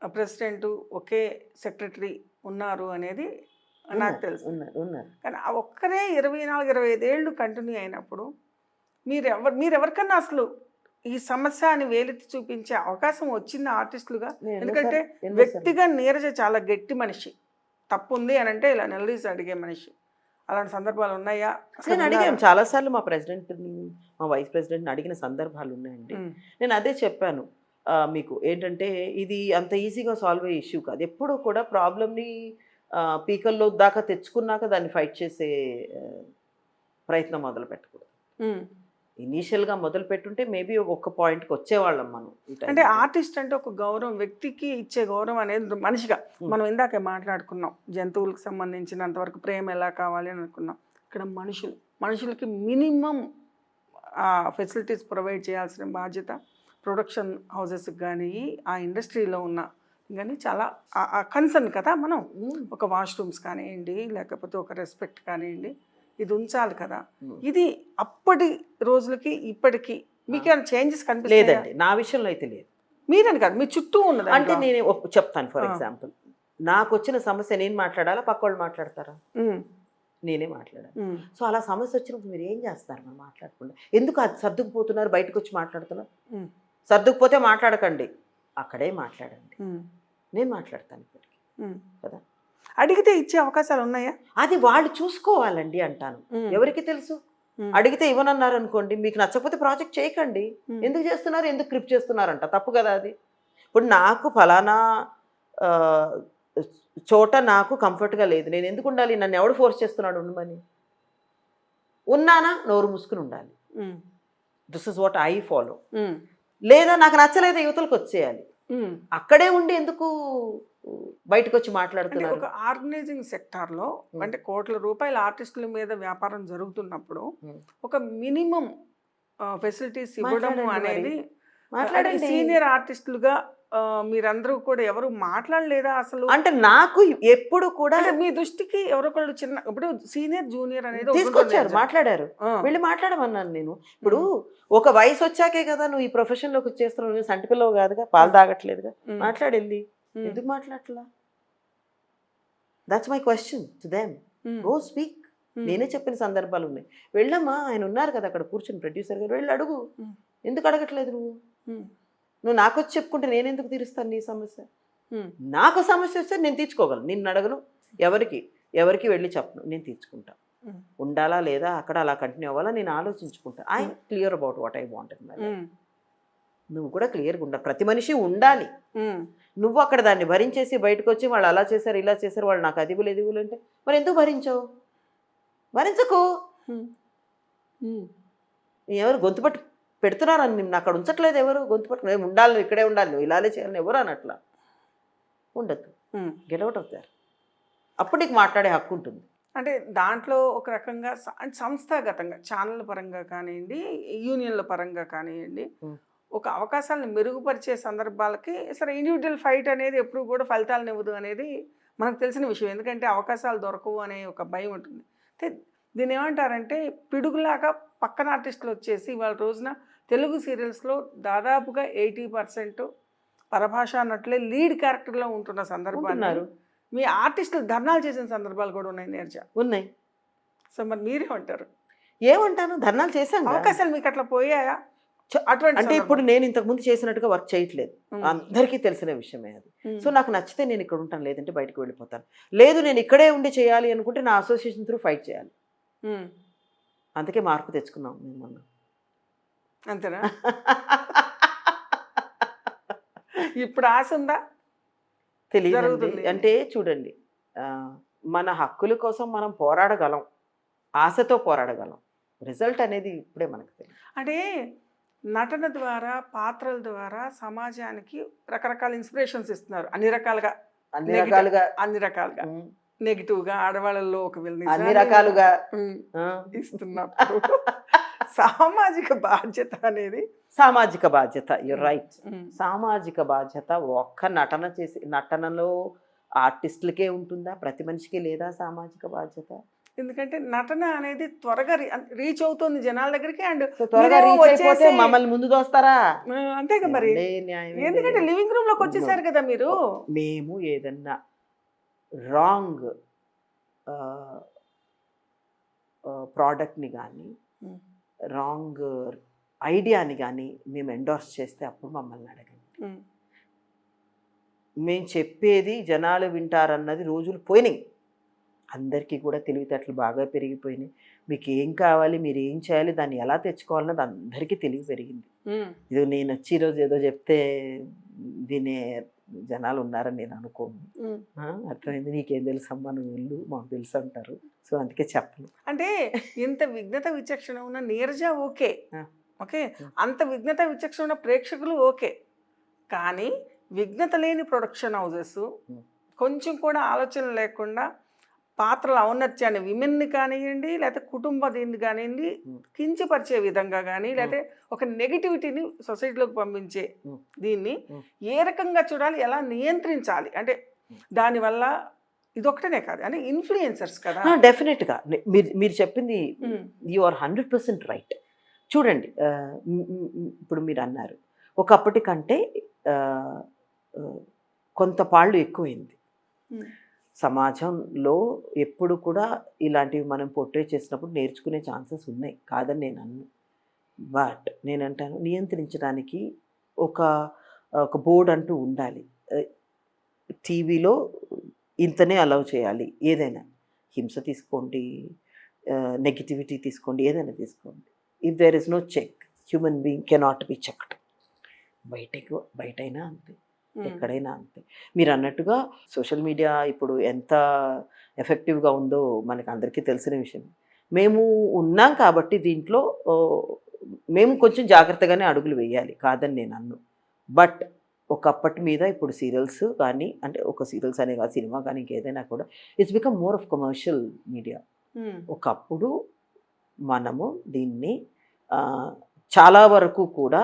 ప్రెసిడెంట్ ఒకే సెక్రటరీ ఉన్నారు అనేది నాకు తెలుసు. కానీ ఆ ఒక్కరే 24-25 ఏళ్ళు కంటిన్యూ అయినప్పుడు మీరెవరికన్నా అసలు ఈ సమస్య అని వేలెత్తి చూపించే అవకాశం వచ్చింది ఆర్టిస్టులుగా? ఎందుకంటే వ్యక్తిగా నీరజ చాలా గట్టి మనిషి, తప్పు ఉంది అని అంటే ఇలా నిలదీసి అడిగే మనిషి. అలాంటి సందర్భాలు ఉన్నాయా? నేను అడిగాను చాలాసార్లు, మా ప్రెసిడెంట్ని మా వైస్ ప్రెసిడెంట్ని అడిగిన సందర్భాలు ఉన్నాయండి. నేను అదే చెప్పాను మీకు ఏంటంటే, ఇది అంత ఈజీగా సాల్వ్ అయ్యే ఇష్యూ కాదు. ఎప్పుడూ కూడా ప్రాబ్లమ్ని పీకల్లో దాకా తెచ్చుకున్నాక దాన్ని ఫైట్ చేసే ప్రయత్నం మొదలు పెట్టకూడదు. ఇనీషియల్గా మొదలు పెట్టుంటే మేబీ ఒక పాయింట్కి వచ్చేవాళ్ళం మనం. అంటే ఆర్టిస్ట్ అంటే ఒక గౌరవం, వ్యక్తికి ఇచ్చే గౌరవం అనేది మనిషిగా మనం ఇందాకే మాట్లాడుకున్నాం, జంతువులకు సంబంధించినంత వరకు ప్రేమ ఎలా కావాలి అని అనుకున్నాం. ఇక్కడ మనుషులకి మినిమం ఫెసిలిటీస్ ప్రొవైడ్ చేయాల్సిన బాధ్యత ప్రొడక్షన్ హౌసెస్కి కానీ ఆ ఇండస్ట్రీలో ఉన్న కానీ చాలా కన్సర్న్ కదా. మనం ఒక వాష్రూమ్స్ కానివ్వండి, లేకపోతే ఒక రెస్పెక్ట్ కానివ్వండి, ఇది ఉంచాలి కదా. ఇది అప్పటి రోజులకి ఇప్పటికి మీకేమైనా చేంజెస్ కనిపించలేదండి? నా విషయంలో అయితే లేదు. మీరని కాదు, మీ చుట్టూ ఉన్నది. అంటే నేను చెప్తాను, ఫర్ ఎగ్జాంపుల్ నాకు వచ్చిన సమస్య నేను మాట్లాడాలా, పక్క వాళ్ళు మాట్లాడతారా? నేనే మాట్లాడాను. సో అలా సమస్య వచ్చినప్పుడు మీరు ఏం చేస్తారు? మనం మాట్లాడకుండా ఎందుకు అది సర్దుకుపోతున్నారు, బయటకు వచ్చి మాట్లాడుతున్నారు? సర్దుకుపోతే మాట్లాడకండి, అక్కడే మాట్లాడండి. నేను మాట్లాడతాను ఇప్పటికి కదా. అడిగితే ఇచ్చే అవకాశాలు ఉన్నాయా? అది వాళ్ళు చూసుకోవాలండి అంటాను. ఎవరికి తెలుసు? అడిగితే ఇవ్వనన్నారు అనుకోండి, మీకు నచ్చకపోతే ప్రాజెక్ట్ చేయకండి. ఎందుకు చేస్తున్నారు, ఎందుకు క్రిప్ చేస్తున్నారంట, తప్పు కదా అది. ఇప్పుడు నాకు ఫలానా చోట నాకు కంఫర్ట్గా లేదు, నేను ఎందుకు ఉండాలి? నన్ను ఎవడు ఫోర్స్ చేస్తున్నాడు ఉండమని? ఉన్నానా, నోరు మూసుకుని ఉండాలి. This is what I follow. లేదా నాకు నచ్చలేదు, యువతలకు వచ్చేయాలి. అక్కడే ఉండి ఎందుకు బయటకు వచ్చి మాట్లాడుతున్నారు? ఒక ఆర్గనైజింగ్ సెక్టార్లో అంటే కోట్ల రూపాయల ఆర్టిస్టుల మీద వ్యాపారం జరుగుతున్నప్పుడు ఒక మినిమం ఫెసిలిటీస్ ఇవ్వడం అనేది, సీనియర్ ఆర్టిస్టులుగా మీరందరూ కూడా ఎవరు మాట్లాడలేదా అసలు? అంటే నాకు ఎప్పుడు కూడా మీ దృష్టికి ఎవరొకళ్ళు చిన్న, ఇప్పుడు సీనియర్ జూనియర్ అనేది తీసుకొచ్చారు, మాట్లాడారు, వెళ్ళి మాట్లాడమన్నాను నేను. ఇప్పుడు ఒక వయసు వచ్చాకే కదా నువ్వు ఈ ప్రొఫెషన్లోకి వచ్చేస్తున్నావు, నువ్వు సంటి పిల్లవు కాదుగా, పాలు తాగట్లేదుగా, మాట్లాడెళ్ళి. ఎందుకు మాట్లాడట్లా? That's my question to them. Go speak. నేనే చెప్పిన సందర్భాలు ఉన్నాయి. వెళ్ళమ్మా, ఆయన ఉన్నారు కదా అక్కడ కూర్చుని ప్రొడ్యూసర్ గారు, వెళ్ళి అడుగు. ఎందుకు అడగట్లేదు నువ్వు నాకు వచ్చి చెప్పుకుంటే నేను ఎందుకు తీరుస్తాను నీ సమస్య? నాకు సమస్య వస్తే నేను తీర్చుకోగలను, నిన్ను అడగను, ఎవరికి వెళ్ళి చెప్పను, నేను తీర్చుకుంటా. ఉండాలా లేదా అక్కడ అలా కంటిన్యూ అవ్వాలా నేను ఆలోచించుకుంటా. I clear about what I want. నువ్వు కూడా క్లియర్గా ఉండాలి, ప్రతి మనిషి ఉండాలి. నువ్వు అక్కడ దాన్ని భరించేసి బయటకు వచ్చి వాళ్ళు అలా చేశారు ఇలా చేశారు, వాళ్ళు నాకు అది ఇవ్వలేదు అంటే మరి ఎందుకు భరించావు? భరించకు. ఎవరు గొంతు పట్టు పెడుతున్నారని నిన్ను అక్కడ ఉంచట్లేదు, ఎవరు గొంతు పట్టు నేను ఉండాలి, నువ్వు ఇక్కడే ఉండాలి, నువ్వు ఇలానే చేయాలని ఎవరు అనట్లా. ఉండద్దు, గెట్ అవుట్ ఆఫ్ దేర్. అప్పుడు నీకు మాట్లాడే హక్కు ఉంటుంది. అంటే దాంట్లో ఒక రకంగా సంస్థాగతంగా ఛానల్ పరంగా కానివ్వండి, యూనియన్ల పరంగా కానివ్వండి, ఒక అవకాశాలను మెరుగుపరిచే సందర్భాలకి సరే ఇండివిజువల్ ఫైట్ అనేది ఎప్పుడు కూడా ఫలితాలను ఇవ్వదు అనేది మనకు తెలిసిన విషయం. ఎందుకంటే అవకాశాలు దొరకవు అనే ఒక భయం ఉంటుంది. అయితే దీన్ని ఏమంటారంటే పిడుగులాగా పక్కన ఆర్టిస్టులు వచ్చేసి వాళ్ళ రోజున తెలుగు సీరియల్స్లో దాదాపుగా 80% పరభాషా నటులే లీడ్ క్యారెక్టర్లో ఉంటున్న సందర్భాలు ఉంటున్నారు. మీ ఆర్టిస్టులు ధర్నాలు చేసిన సందర్భాలు కూడా ఉన్నాయి నీరజ. ఉన్నాయి. సో మరి మీరేమంటారు? ఏమంటాను, ధర్నాలు చేశాను. అవకాశాలు మీకు అట్లా పోయాయా? అటువంటి అంటే ఇప్పుడు నేను ఇంతకు ముందు చేసినట్టుగా వర్క్ చేయట్లేదు, అందరికీ తెలిసిన విషయమే అది. సో నాకు నచ్చితే నేను ఇక్కడ ఉంటాను, లేదంటే బయటకు వెళ్ళిపోతాను. లేదు నేను ఇక్కడే ఉండి చేయాలి అనుకుంటే నా అసోసియేషన్ త్రూ ఫైట్ చేయాలి. అందుకే మార్పు తెచ్చుకున్నాం మేము మొన్న. అంతేనా? ఇప్పుడు ఆశ ఉందా? తెలియదు. జరుగుతుంది. అంటే చూడండి, మన హక్కుల కోసం మనం పోరాడగలం, ఆశతో పోరాడగలం. రిజల్ట్ అనేది ఇప్పుడే మనకు తెలియదు. అంటే నటన ద్వారా పాత్రల ద్వారా సమాజానికి రకరకాల ఇన్స్పిరేషన్స్ ఇస్తున్నారు అన్ని రకాలుగా. అన్ని రకాలుగా నెగిటివ్గా ఆడవాళ్ళలో ఒక అన్ని రకాలుగా ఇస్తున్నప్పుడు సామాజిక బాధ్యత అనేది సామాజిక బాధ్యత. You're right. సామాజిక బాధ్యత ఒక్క నటనలో ఆర్టిస్టులకే ఉంటుందా? ప్రతి మనిషికి లేదా సామాజిక బాధ్యత? ఎందుకంటే నటన అనేది త్వరగా రీచ్ అవుతుంది జనాల దగ్గరికి. అండ్ త్వరగా రీచ్ అయిపోతే మమ్మల్ని ముందు దోస్తారా? అంతేగా మరి. ఎందుకంటే లివింగ్ రూమ్ లోకి వచ్చేసారు కదా మీరు. మేము ఏదన్నా రాంగ్ ప్రోడక్ట్ని కానీ రాంగ్ ఐడియాని కానీ మేము ఎండోర్స్ చేస్తే అప్పుడు మమ్మల్ని అడగండి. మేము చెప్పేది జనాలు వింటారన్నది రోజులు పోయినాయి. అందరికీ కూడా తెలివితేటలు బాగా పెరిగిపోయినాయి. మీకు ఏం కావాలి, మీరు ఏం చేయాలి, దాన్ని ఎలా తెచ్చుకోవాలన్నది అందరికీ తెలివి పెరిగింది. ఇది నేను వచ్చి ఈరోజు ఏదో చెప్తే వినే జనాలు ఉన్నారని నేను అనుకోను. అర్థమైంది. నీకేం తెలుసు అమ్మా, నువ్వు వెళ్ళు, మాకు తెలుసు అంటారు. సో అందుకే చెప్పను. అంటే ఇంత విఘ్నత విచక్షణ ఉన్న నీరజ ఓకే, అంత విఘ్నత విచక్షణ ఉన్న ప్రేక్షకులు ఓకే. కానీ విఘ్నత లేని ప్రొడక్షన్ హౌజెస్ కొంచెం కూడా ఆలోచన లేకుండా పాత్రల ఔన్నత్యాన్ని విమెన్ని కానివ్వండి, లేకపోతే కుటుంబ దీన్ని కానివ్వండి కించపరిచే విధంగా కానీ, లేకపోతే ఒక నెగిటివిటీని సొసైటీలోకి పంపించే దీన్ని ఏ రకంగా చూడాలి, ఎలా నియంత్రించాలి, అంటే దానివల్ల ఇదొకటనే కాదు అని ఇన్ఫ్లుయెన్సర్స్ కదా. డెఫినెట్గా మీరు చెప్పింది యు ఆర్ 100% రైట్. చూడండి, ఇప్పుడు మీరు అన్నారు ఒకప్పటి కంటే కొంత పాళ్ళు ఎక్కువైంది. సమాజంలో ఎప్పుడు కూడా ఇలాంటివి మనం పోర్ట్రే చేసినప్పుడు నేర్చుకునే ఛాన్సెస్ ఉన్నాయి, కాదని నేను అన్ను. బట్ నేనంటాను నియంత్రించడానికి ఒక బోర్డు అంటూ ఉండాలి. టీవీలో ఇంతనే అలౌ చేయాలి, ఏదైనా హింస తీసుకోండి, నెగిటివిటీ తీసుకోండి, ఏదైనా తీసుకోండి. If there is no check, human being cannot be checked. బయటైనా అంతే, ఎక్కడైనా అంతే. మీరు అన్నట్టుగా సోషల్ మీడియా ఇప్పుడు ఎంత ఎఫెక్టివ్గా ఉందో మనకు అందరికీ తెలిసిన విషయం. మేము ఉన్నాం కాబట్టి దీంట్లో మేము కొంచెం జాగ్రత్తగానే అడుగులు వేయాలి, కాదని నేను అన్ను. బట్ ఒకప్పటి మీద ఇప్పుడు సీరియల్స్ కానీ, అంటే ఒక సీరియల్స్ అనే కాదు, సినిమా కానీ ఇంకేదైనా కూడా it's become more of commercial media. ఒకప్పుడు మనము దీన్ని చాలా వరకు కూడా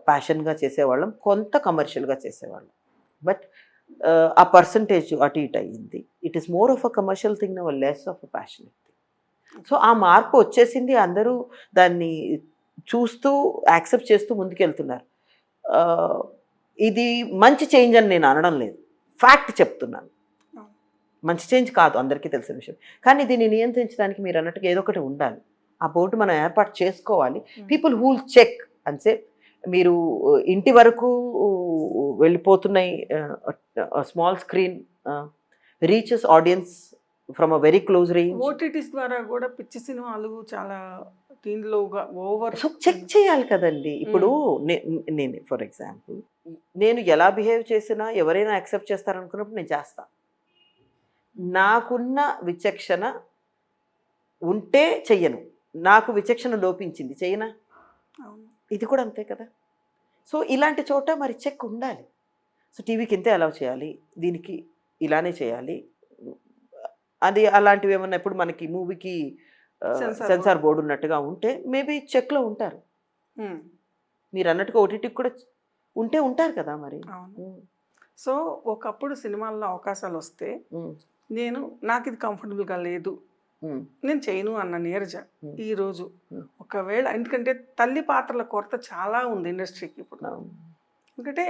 ప్యాషన్గా చేసేవాళ్ళం, కొంత కమర్షియల్గా చేసేవాళ్ళం. బట్ ఆ పర్సంటేజ్ అటు ఇటు అయ్యింది. It is more of a commercial thing now, less of a passionate thing. So ఆ మార్పు వచ్చేసింది, అందరూ దాన్ని చూస్తూ యాక్సెప్ట్ చేస్తూ ముందుకెళ్తున్నారు. ఇది మంచి చేంజ్ అని నేను అనడం లేదు, ఫ్యాక్ట్ చెప్తున్నాను. మంచి చేంజ్ కాదు, అందరికీ తెలిసిన విషయం. కానీ దీన్ని నియంత్రించడానికి మీరు అన్నట్టుగా ఏదో ఒకటి ఉండాలి. ఆ బోర్డు మనం ఏర్పాటు చేసుకోవాలి. People who will check and say మీరు ఇంటి వరకు వెళ్ళిపోతున్నాయి. Small screen reaches audience from a very close range. OTTs ద్వారా కూడా పిచ్చి సినిమాలు చాలా దీనిలో ఓవర్. సో చెక్ చేయాలి కదండి. ఇప్పుడు నేను ఫర్ ఎగ్జాంపుల్ నేను ఎలా బిహేవ్ చేసినా ఎవరైనా యాక్సెప్ట్ చేస్తారనుకున్నప్పుడు నేను చేస్తాను. నాకున్న విచక్షణ ఉంటే చెయ్యను, నాకు విచక్షణ లోపించింది చెయ్యనా? ఇది కూడా అంతే కదా. సో ఇలాంటి చోట మరి చెక్ ఉండాలి. సో టీవీకి ఇంతే అలౌ చేయాలి, దీనికి ఇలానే చేయాలి, అది అలాంటివి ఏమన్నా ఇప్పుడు మనకి మూవీకి సెన్సార్ బోర్డు ఉన్నట్టుగా ఉంటే మేబీ చెక్లో ఉంటారు. మీరు అన్నట్టుగా ఓటీటీకి కూడా ఉంటే ఉంటారు కదా మరి. అవును. సో ఒకప్పుడు సినిమాల్లో అవకాశాలు వస్తే నాకు ఇది కంఫర్టబుల్గా లేదు, నేను చేయను అన్న నీరజ ఈరోజు ఒకవేళ, ఎందుకంటే తల్లి పాత్రల కొరత చాలా ఉంది ఇండస్ట్రీకి ఇప్పుడు. ఎందుకంటే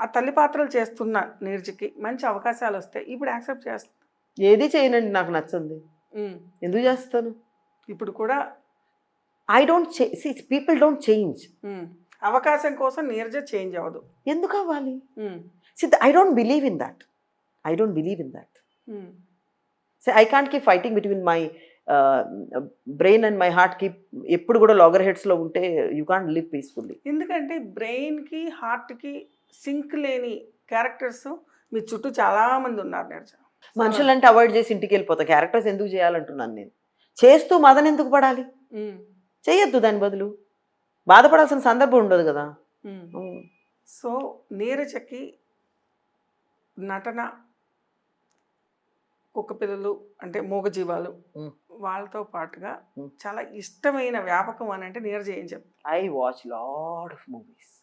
ఆ తల్లి పాత్రలు చేస్తున్న నీరజకి మంచి అవకాశాలు వస్తాయి, ఇప్పుడు యాక్సెప్ట్ చేస్తా. ఏది చేయనండి, నాకు నచ్చింది ఎందుకు చేస్తాను. ఇప్పుడు కూడా I don't people don't change. అవకాశం కోసం నీరజ చేంజ్ అవ్వదు. ఎందుకు అవ్వాలి? I don't believe in that. I don't believe in that. I can't keep fighting between my brain and my heart. Keep ఎప్పుడు కూడా లాగర్ హెడ్స్లో ఉంటే యూ కాంట్ లివ్ పీస్ఫుల్లీ. ఎందుకంటే బ్రెయిన్కి హార్ట్కి సింక్ లేని క్యారెక్టర్స్ మీ చుట్టూ చాలా మంది ఉన్నారు నీరజ. మనుషులంటే అవాయిడ్ చేసి ఇంటికి వెళ్ళిపోతా. క్యారెక్టర్స్ ఎందుకు చేయాలంటున్నాను నేను. చేస్తూ మదన ఎందుకు పడాలి? చేయొద్దు, దాని బదులు బాధపడాల్సిన సందర్భం ఉండదు కదా. సో నీరజకి నటన, కుక్క పిల్లలు అంటే మూగజీవాలు వాళ్ళతో పాటుగా చాలా ఇష్టమైన వ్యాపకం అని అంటే నీరజ ఏం చెప్తారు? I watch lot of movies.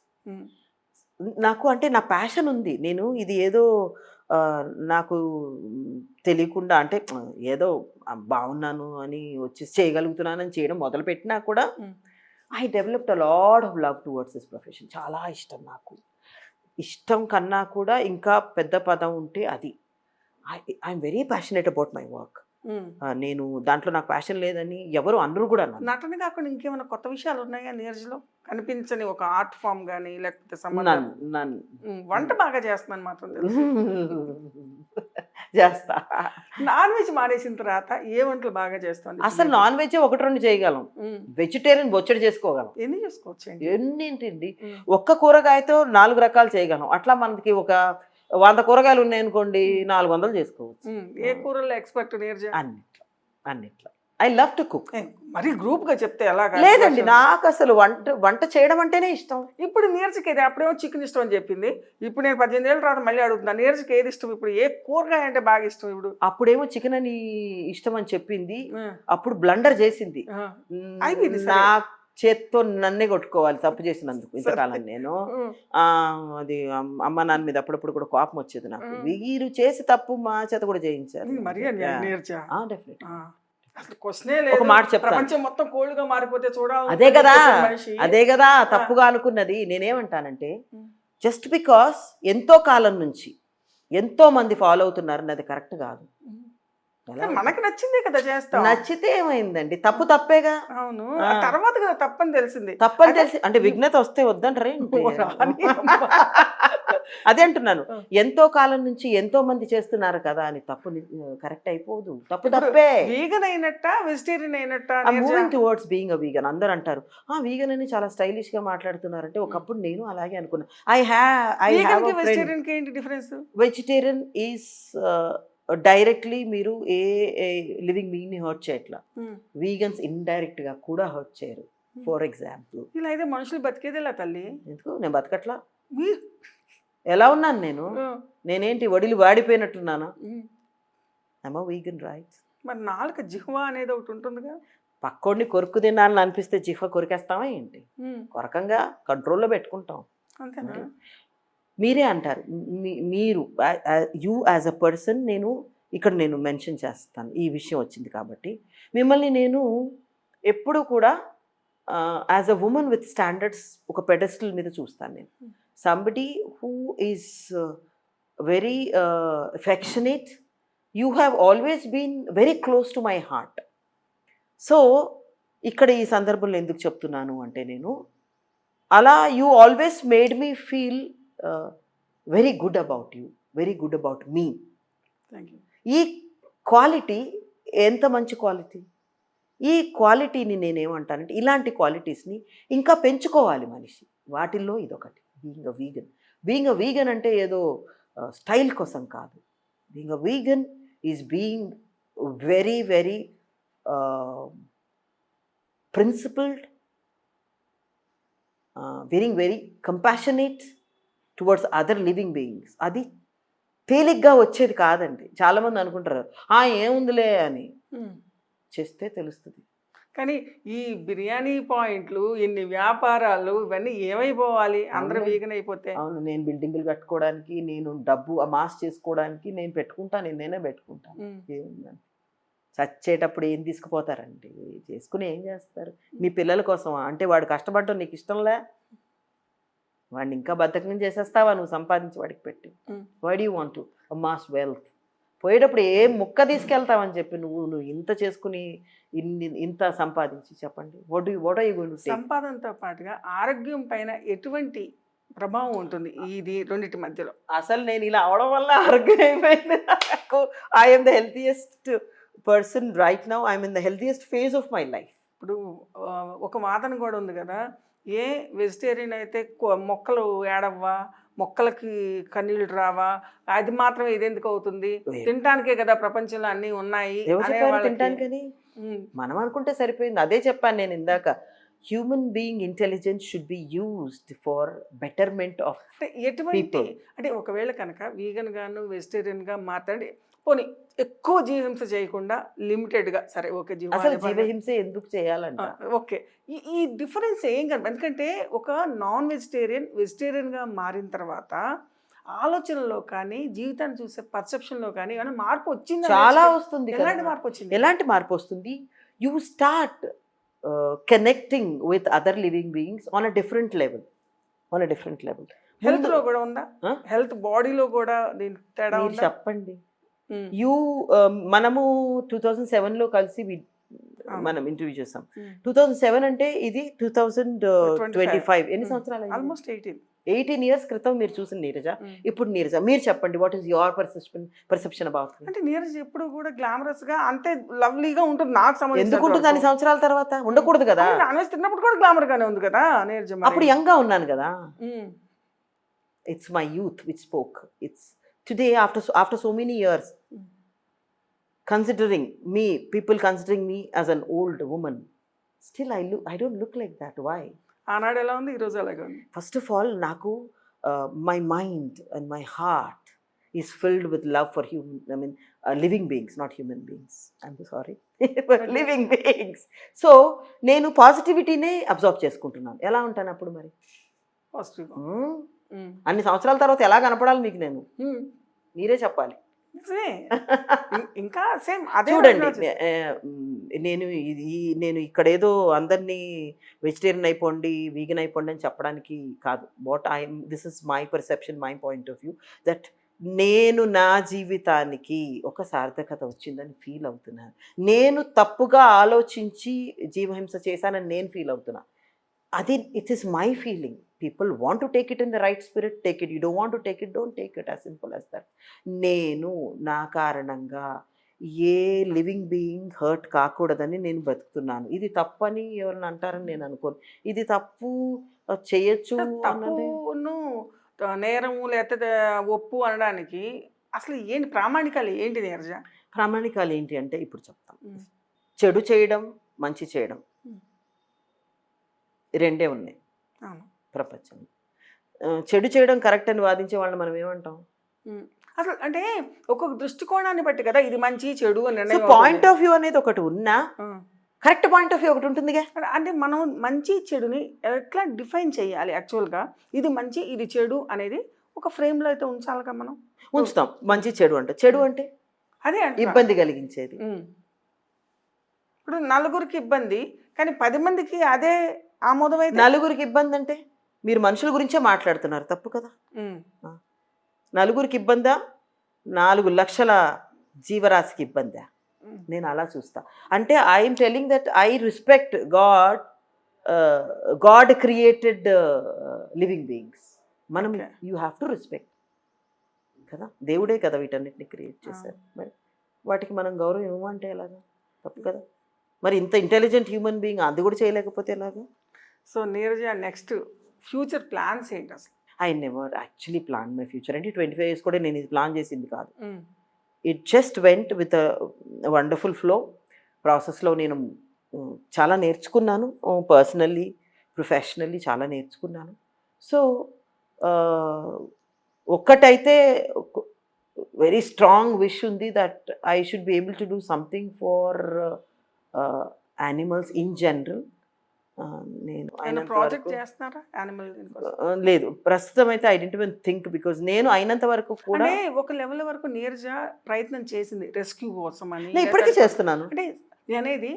నాకు అంటే నా ప్యాషన్ ఉంది. నేను ఇది ఏదో నాకు తెలియకుండా అంటే ఏదో బాగున్నాను అని వచ్చి చేయగలుగుతున్నానని చేయడం మొదలుపెట్టినా కూడా I developed a lot of love towards this profession. చాలా ఇష్టం నాకు. ఇష్టం కన్నా కూడా ఇంకా పెద్ద పదం ఉంటే అది. I'm very passionate about my work. నేను దాంట్లో నాకు ప్యాషన్ లేదని ఎవరు అనరు కూడా. నటన కాకుండా ఇంకేమైనా కొత్త విషయాలు ఉన్నాయా నీరజ్లో? కనిపించని ఒక ఆర్ట్ ఫామ్ కానీ లేకపోతే వంట బాగా చేస్తున్నాను మాత్రం చేస్తా. నాన్ వెజ్ మానేసిన తర్వాత ఏ వంటలు బాగా చేస్తాను? అసలు నాన్ వెజ్ 1-2 చేయగలం. వెజిటేరియన్ బొచ్చడి చేసుకోగలం. ఎన్ని చేసుకోవచ్చు? ఎన్నింటి ఒక్క కూరగాయతో 4 రకాలు చేయగలం. అట్లా మనకి ఒక 100 కూరగాయలు ఉన్నాయనుకోండి 400 చేసుకోవచ్చు. ఏ కూరల్లో ఎక్స్పర్ట్ నీరజ? అన్నిట్లో ఐ లవ్ టు కుక్. మరి గ్రూప్ గా చెప్తే ఎలాగా? లేదండి, నాకు అసలు వంట చేయడం అంటేనే ఇష్టం. ఇప్పుడు నీరజకి ఏది? అప్పుడేమో చికెన్ ఇష్టం అని చెప్పింది, ఇప్పుడు నేను 18 ఏళ్ళ తర్వాత మళ్ళీ అడుగుతున్నా నీరజకి ఏది ఇష్టం? ఇప్పుడు ఏ కూరగాయ అంటే బాగా ఇష్టం? ఇప్పుడు అప్పుడేమో చికెన్ అని ఇష్టం అని చెప్పింది, అప్పుడు బ్లండర్ చేసింది. నా చేత్తో నన్నే కొట్టుకోవాలి తప్పు చేసినందుకు ఇంతకాలం. నేను అది అమ్మ నాన్న మీద అప్పుడప్పుడు కూడా కోపం వచ్చేది నాకు. వీరు చేసి తప్పు మా చేత కూడా చేయించారు. ఒక మాట చెప్తాను, మొత్తం కోళ్ళుగా మారిపోతే చూడాలి. అదే కదా తప్పుగా అనుకున్నది. నేనేమంటానంటే జస్ట్ బికాస్ ఎంతో కాలం నుంచి ఎంతో మంది ఫాలో అవుతున్నారు, అది కరెక్ట్ కాదు. మనకు నచ్చిందే కదా చేస్తాం. నచ్చితే ఏమైందండి? తప్పు తప్పేగా. అవును, తర్వాత కదా తప్పని తెలిసింది. తప్పని తెలిసి అంటే విఘ్నత వస్తే వద్దంటారే. అదే అంటున్నాను, ఎంతో కాలం నుంచి ఎంతో మంది చేస్తున్నారు కదా అని తప్పు కరెక్ట్ అయిపోదు. తప్పు తప్పే. వీగన్ అయినట్ట వెజిటేరియన్ అయినట్ట? Moving towards being a vegan. అందరూ అంటారు వీగన్ అని చాలా స్టైలిష్ గా మాట్లాడుతున్నారంటే ఒకప్పుడు నేను అలాగే అనుకున్నా. వెజిటేరియన్ ఈజ్ డైరెక్ట్లీ మీరు ఏ లివింగ్ బీయింగ్ని హర్ట్ చేయట్లా. వీగన్స్ ఇండైరెక్ట్ గా కూడా హర్ట్ చేయరు. ఫర్ ఎగ్జాంపుల్ ఇలా అయితే మనుషులు బతికేదేలా తల్లి? ఎందుకు నేను బతకట్లా? ఎలా ఉన్నాను నేనేంటి వడిలు వాడిపోయినట్టున్నానా? I'm a vegan right. మరి నాలుక జిహ్వా అనేది ఒకటి ఉంటుందిగా. పక్కోడిని కొరుకు తినాలని అనిపిస్తే జిహ్వ కొరికేస్తామా ఏంటి? కొరకంగా కంట్రోల్లో పెట్టుకుంటాం. అంతేనా? మీరే అంటారు, మీరు యూ యాజ్ అ పర్సన్, నేను మెన్షన్ చేస్తాను ఈ విషయం వచ్చింది కాబట్టి. మిమ్మల్ని నేను ఎప్పుడు కూడా as a woman with standards ఒక పెడెస్టల్ మీద చూస్తాను. నేను somebody who is very affectionate. You have always been very close to my heart. So ఇక్కడ ఈ సందర్భంలో ఎందుకు చెప్తున్నాను అంటే, నేను అలా you always made me feel very good about you, very good about me. ఈ క్వాలిటీ ఎంత మంచి క్వాలిటీ. ఈ క్వాలిటీని నేనేమంటానంటే ఇలాంటి క్వాలిటీస్ని ఇంకా పెంచుకోవాలి మనిషి. వాటిల్లో ఇదొకటి, being a vegan. Being a vegan అంటే ఏదో స్టైల్ కోసం కాదు. Being a vegan is being very very principled, very compassionate towards other living beings. అది తేలిగ్గా వచ్చేది కాదండి. చాలామంది అనుకుంటారు ఏముందిలే అని, చేస్తే తెలుస్తుంది. కానీ ఈ బిర్యానీ పాయింట్లు, ఇన్ని వ్యాపారాలు ఇవన్నీ ఏమైపోవాలి అందరూ అవునండి. వీగన్ అయిపోతే? అవును. నేను బిల్డింగులు కట్టుకోవడానికి, నేను డబ్బు అమాస్ చేసుకోవడానికి నేను పెట్టుకుంటాను. నేనే పెట్టుకుంటాను. ఉమ్. ఏముందండి. చచ్చేటప్పుడు ఏం తీసుకుపోతారండి? చేసుకుని ఏం చేస్తారు? మీ పిల్లల కోసమా? అంటే వాడు కష్టపడటం నీకు ఇష్టంలే? వాడిని ఇంకా బద్ధకం చేసేస్తావా నువ్వు సంపాదించి వాడికి పెట్టి? Um. Why do want to amass wealth? పోయేటప్పుడు ఏ ముక్క తీసుకెళ్తావని చెప్పి నువ్వు ఇంత చేసుకుని ఇంత సంపాదించి చెప్పండి. What are you going to take? సంపాదనతో పాటుగా ఆరోగ్యం పైన ఎటువంటి ప్రభావం ఉంటుంది ఇది రెండిటి మధ్యలో? అసలు నేను ఇలా అవడం వల్ల ఆరోగ్యం అయిపోయింది నాకు. I'm the healthiest person right now. I'm in the healthiest phase of my life. ఇప్పుడు ఒక వాదన కూడా ఉంది కదా, ఏ వెజిటేరియన్ అయితే మొక్కలు ఏడవ్వా, మొక్కలకి కన్నీళ్ళు రావా, అది మాత్రం ఇది ఎందుకు అవుతుంది, తినటానికే కదా ప్రపంచంలో అన్నీ ఉన్నాయి ఎవరు అనే చెప్పారు వాళ్ళకి. తినడానికని? ఉమ్. మనం అనుకుంటే సరిపోయింది. అదే చెప్పాను నేను ఇందాక. Human being intelligence should be used for betterment of అంటే ఎటువంటి people. అంటే ఒకవేళ కనుక వీగన్ గాను వెజిటేరియన్ గా మాట్లాడి పోనీ ఎక్కువ జీవహింస చేయకుండా లిమిటెడ్గా సరే ఓకే అసలు జీవహింస ఎందుకు చేయాలంట? ఓకే, ఈ డిఫరెన్స్ ఏం కనిపి, ఎందుకంటే ఒక నాన్ వెజిటేరియన్గా మారిన తర్వాత ఆలోచనలో కానీ జీవితాన్ని చూసే పర్సెప్షన్లో కానీ ఏమైనా మార్పు వచ్చింది? చాలా వస్తుంది కదా. ఎలాంటి మార్పు వచ్చింది? ఎలాంటి మార్పు వస్తుంది? You start connecting with other living beings on a different level. Health లో కూడా ఉందా? ఆ? హెల్త్ బాడీలో కూడా దీనికి తేడా మీరు ఉందా? చెప్పండి. మనము 2007లో కలిసి మనం ఇంటర్వ్యూ చేసాం. 2007 అంటే ఇది 2025. ఎన్ని సంవత్సరాలు? ఆల్మోస్ట్ 18. 18 years క్రితం మీరు చూసిన నీరజ, ఇప్పుడు నీరజ. మీరు చెప్పండి, what is your perception about? అంటే నీరజ్ ఎప్పుడు కూడా గ్లామరస్ గా అంతే లవ్లీగా ఉంటుంది నాకు సంబంధించి. ఎందుకు ఉంటుంది అన్ని సంవత్సరాల తర్వాత? ఉండకూడదు కదా. నాన్ వెజ్ తిన్నప్పుడు కూడా గ్లామర్ గానే ఉంది కదా నీరజ్. అప్పుడు యంగ్ గా ఉన్నాను కదా. It's my youth which spoke. It's today after so many years considering me, people considering me as an old woman, still I don't look like that. Why? ఆనాడు ఎలా ఉంది, ఈ రోజు అలాగే ఉంది. First of all, నాకు my mind and my heart is filled with love for living beings, not human beings. I'm sorry. But living beings. So నేను పాజిటివిటీనే observe చేసుకుంటున్నాను. ఎలా ఉంటాను అప్పుడు మరి? పాజిటివ్. అన్ని సంవత్సరాల తర్వాత ఎలా కనపడాలి మీకు? నేను మీరే చెప్పాలి. ఇంకా సేమ్ అదే. చూడండి, నేను ఇక్కడ ఏదో అందరినీ వెజిటేరియన్ అయిపోండి, వీగన్ అయిపోండి అని చెప్పడానికి కాదు. This is my perception, my point of view, that నేను నా జీవితానికి ఒక సార్థకత వచ్చిందని ఫీల్ అవుతున్నాను. నేను తప్పుగా ఆలోచించి జీవహింస చేశానని నేను ఫీల్ అవుతున్నా. అది it is my feeling. People want to take it in the right spirit, take it. You don't want to take it, don't take it. As simple as that. నేను నా కారణంగా ఏ లివింగ్ బీయింగ్ హర్ట్ కాకూడదని నేను బతుకుతున్నాను. ఇది తప్పని ఎవరైనా అంటారని నేను అనుకోను. ఇది తప్పు చేయొచ్చు. తప్పును నేరము లేకపోతే ఒప్పు అనడానికి అసలు ఏంటి ప్రామాణికాలు ఏంటి నీరజ? ప్రామాణికాలు ఏంటి అంటే ఇప్పుడు చెప్తాం. చెడు చేయడం, మంచి చేయడం రెండే ఉన్నాయి ప్రపంచంలో. చెడు చేయడం కరెక్ట్ అని వాదించే వాళ్ళని మనం ఏమంటాం? అసలు అంటే ఒక్కొక్క దృష్టికోణాన్ని బట్టి కదా ఇది మంచి చెడు అని. పాయింట్ ఆఫ్ వ్యూ అనేది ఒకటి ఉన్నా కరెక్ట్ పాయింట్ ఆఫ్ వ్యూ ఒకటి ఉంటుందిగా. అంటే మనం మంచి చెడుని ఎట్లా డిఫైన్ చేయాలి? యాక్చువల్గా ఇది మంచి ఇది చెడు అనేది ఒక ఫ్రేమ్లో అయితే ఉంచాలిగా. మనం ఉంచుతాం. మంచి చెడు అంటే చెడు అంటే అదే ఇబ్బంది కలిగించేది. ఇప్పుడు నలుగురికి ఇబ్బంది కానీ 10 మందికి అదే ఆమోదమైతే. నలుగురికి ఇబ్బంది అంటే మీరు మనుషుల గురించే మాట్లాడుతున్నారు, తప్పు కదా. నలుగురికి ఇబ్బందా, 4 లక్షల జీవరాశికి ఇబ్బందా? నేను అలా చూస్తా. అంటే I'm telling that I respect God created living beings. మనం యూ హ్యావ్ టు రెస్పెక్ట్ కదా. దేవుడే కదా వీటన్నిటిని క్రియేట్ చేశారు. మరి వాటికి మనం గౌరవం ఇవ్వమంటే ఎలాగా? తప్పు కదా. మరి ఇంత ఇంటెలిజెంట్ హ్యూమన్ బీయింగ్ అది కూడా చేయలేకపోతే ఎలాగా? So Neeraja next future plans ఏంటి అసలు? I never actually plan my future. అంటే 25 years కూడా నేను ఇది ప్లాన్ చేసింది కాదు. It just went with wonderful flow. ప్రాసెస్లో నేను చాలా నేర్చుకున్నాను. పర్సనల్లీ, ప్రొఫెషనల్లీ చాలా నేర్చుకున్నాను. సో ఒక్కటైతే వెరీ స్ట్రాంగ్ విష్ ఉంది, that I should be able to do something for animals in general నేను అయినంత ప్రాజెక్ట్ వరకు చేస్తున్నారా యానిమల్ లేదు ప్రస్తుతం అయితే I didn't even think because నేను అయినంత వరకు కూడా అంటే ఒక లెవెల్ వరకు నీరజ ప్రయత్నం చేసింది రెస్క్యూ కోసం అని నేను ఇప్పటికీ చేస్తున్నాను. అంటే ఇది అనేది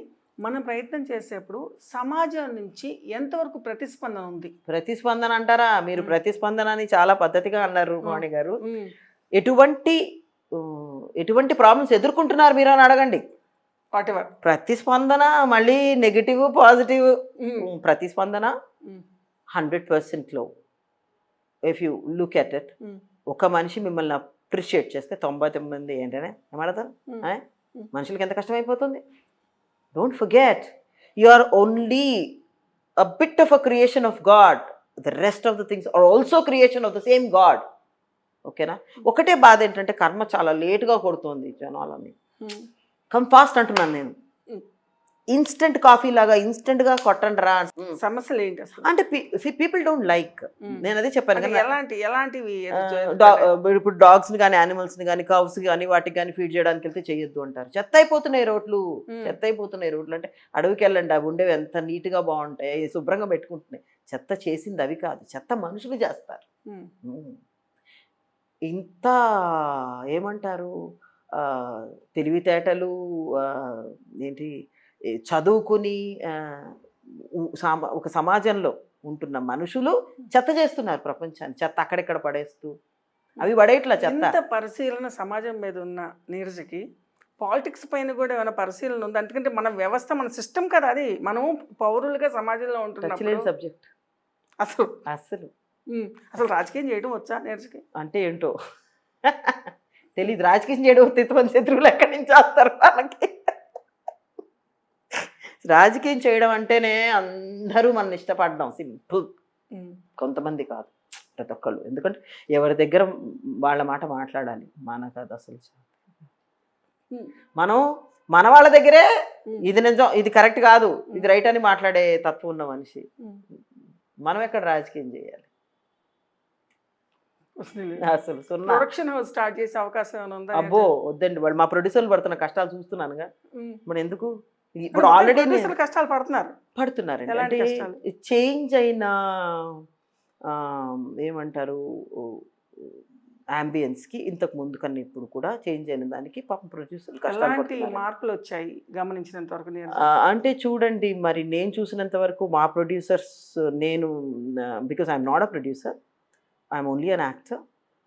మనం ప్రయత్నం చేసేప్పుడు సమాజం నుంచి ఎంతవరకు ప్రతిస్పందన ఉంది? ప్రతిస్పందన అంటారా మీరు? ప్రతిస్పందన అని చాలా పద్ధతిగా అన్నారు వాణి గారు. ఉమ్, ఎటువంటి ప్రాబ్లమ్స్ ఎదుర్కొంటున్నారు మీరు అని అడగండి. whatever. ప్రతిస్పందన మళ్ళీ నెగిటివ్ పాజిటివ్. ప్రతిస్పందన 100% లో if you look at it. ఒక మనిషి మిమ్మల్ని అప్రిషియేట్ చేస్తే 99 ఏంటనే ఏమడతారు? మనుషులకి ఎంత కష్టమైపోతుంది. Don't forget you are only a bit of a creation of God. The rest of the things are also creation of the same God. ఓకేనా? ఒకటే బాధ ఏంటంటే కర్మ చాలా లేట్గా కొడుతుంది జనాలని. కమ్ ఫాస్ట్ అంటున్నాను నేను. ఇన్స్టెంట్ కాఫీ లాగా ఇన్స్టెంట్గా కొట్టండి రా సమస్యలు ఏంటి అసలు? అంటే పీపుల్ డోంట్ లైక్. నేను అదే చెప్పాను అంటే కదా, ఎలాంటివి ఇప్పుడు డాగ్స్ని కానీ యానిమల్స్ని కానీ కౌస్ని కానీ వాటికి కానీ ఫీడ్ చేయడానికి వెళ్తే చేయొద్దు అంటారు. చెత్త అయిపోతున్నాయి రోడ్లు. అంటే అడవికి వెళ్ళండి, అవి ఉండేవి ఎంత నీట్గా బాగుంటాయి, శుభ్రంగా పెట్టుకుంటున్నాయి. చెత్త చేసింది అవి కాదు, చెత్త మనుషులు చేస్తారు. ఇంత ఏమంటారు తెలివితేటలు ఏంటి చదువుకుని ఒక సమాజంలో ఉంటున్న మనుషులు చెత్త చేస్తున్నారు ప్రపంచాన్ని. చెత్త అక్కడెక్కడ పడేస్తూ అవి పడేట్లా చెత్త. ఎంత పరిశీలన సమాజం మీద ఉన్న నీరజకి పాలిటిక్స్ పైన కూడా ఏమైనా పరిశీలన ఉంది? ఎందుకంటే మన వ్యవస్థ మన సిస్టమ్ కదా అది. మనం పౌరులుగా సమాజంలో ఉంటున్నాం. సబ్జెక్ట్ అసలు అసలు అసలు రాజకీయం చేయడం వచ్చా నీరజకి? అంటే ఏంటో తెలీదు. రాజకీయం చేయడం తిత్తమంది శత్రువులు ఎక్కడి నుంచి వస్తారు వాళ్ళకి. రాజకీయం చేయడం అంటేనే అందరూ మనం ఇష్టపడ్డాం, సింపుల్. కొంతమంది కాదు, ప్రతి ఒక్కళ్ళు. ఎందుకంటే ఎవరి దగ్గర వాళ్ళ మాట మాట్లాడాలి. మనకు అది అసలు మనం మన వాళ్ళ దగ్గరే ఇది నిజం, ఇది కరెక్ట్ కాదు, ఇది రైట్ అని మాట్లాడే తత్వం ఉన్న మనిషి. మనం ఎక్కడ రాజకీయం చేయాలి? అసలు ప్రొడక్షన్ హౌస్ స్టార్ట్ చేసే అవకాశం ఏమైనా ఉందా? అబ్బో వద్దండి, వాళ్ళు మా ప్రొడ్యూసర్లు పడుతున్న కష్టాలు చూస్తున్నానుగా. మరి ఎందుకు? ఇప్పుడు ఆల్రెడీ కష్టాలు పడుతున్నారండి. అంటే చేంజ్ అయిన ఏమంటారు అంబియన్స్కి ఇంతకు ముందు కన్నా ఇప్పుడు కూడా చేంజ్ అయిన దానికి పాపం ప్రొడ్యూసర్లు కష్టాలు మార్పులు వచ్చాయి గమనించినంత వరకు. అంటే చూడండి, మరి నేను చూసినంత వరకు మా ప్రొడ్యూసర్స్, నేను because I'm not a producer, I'm only an actor,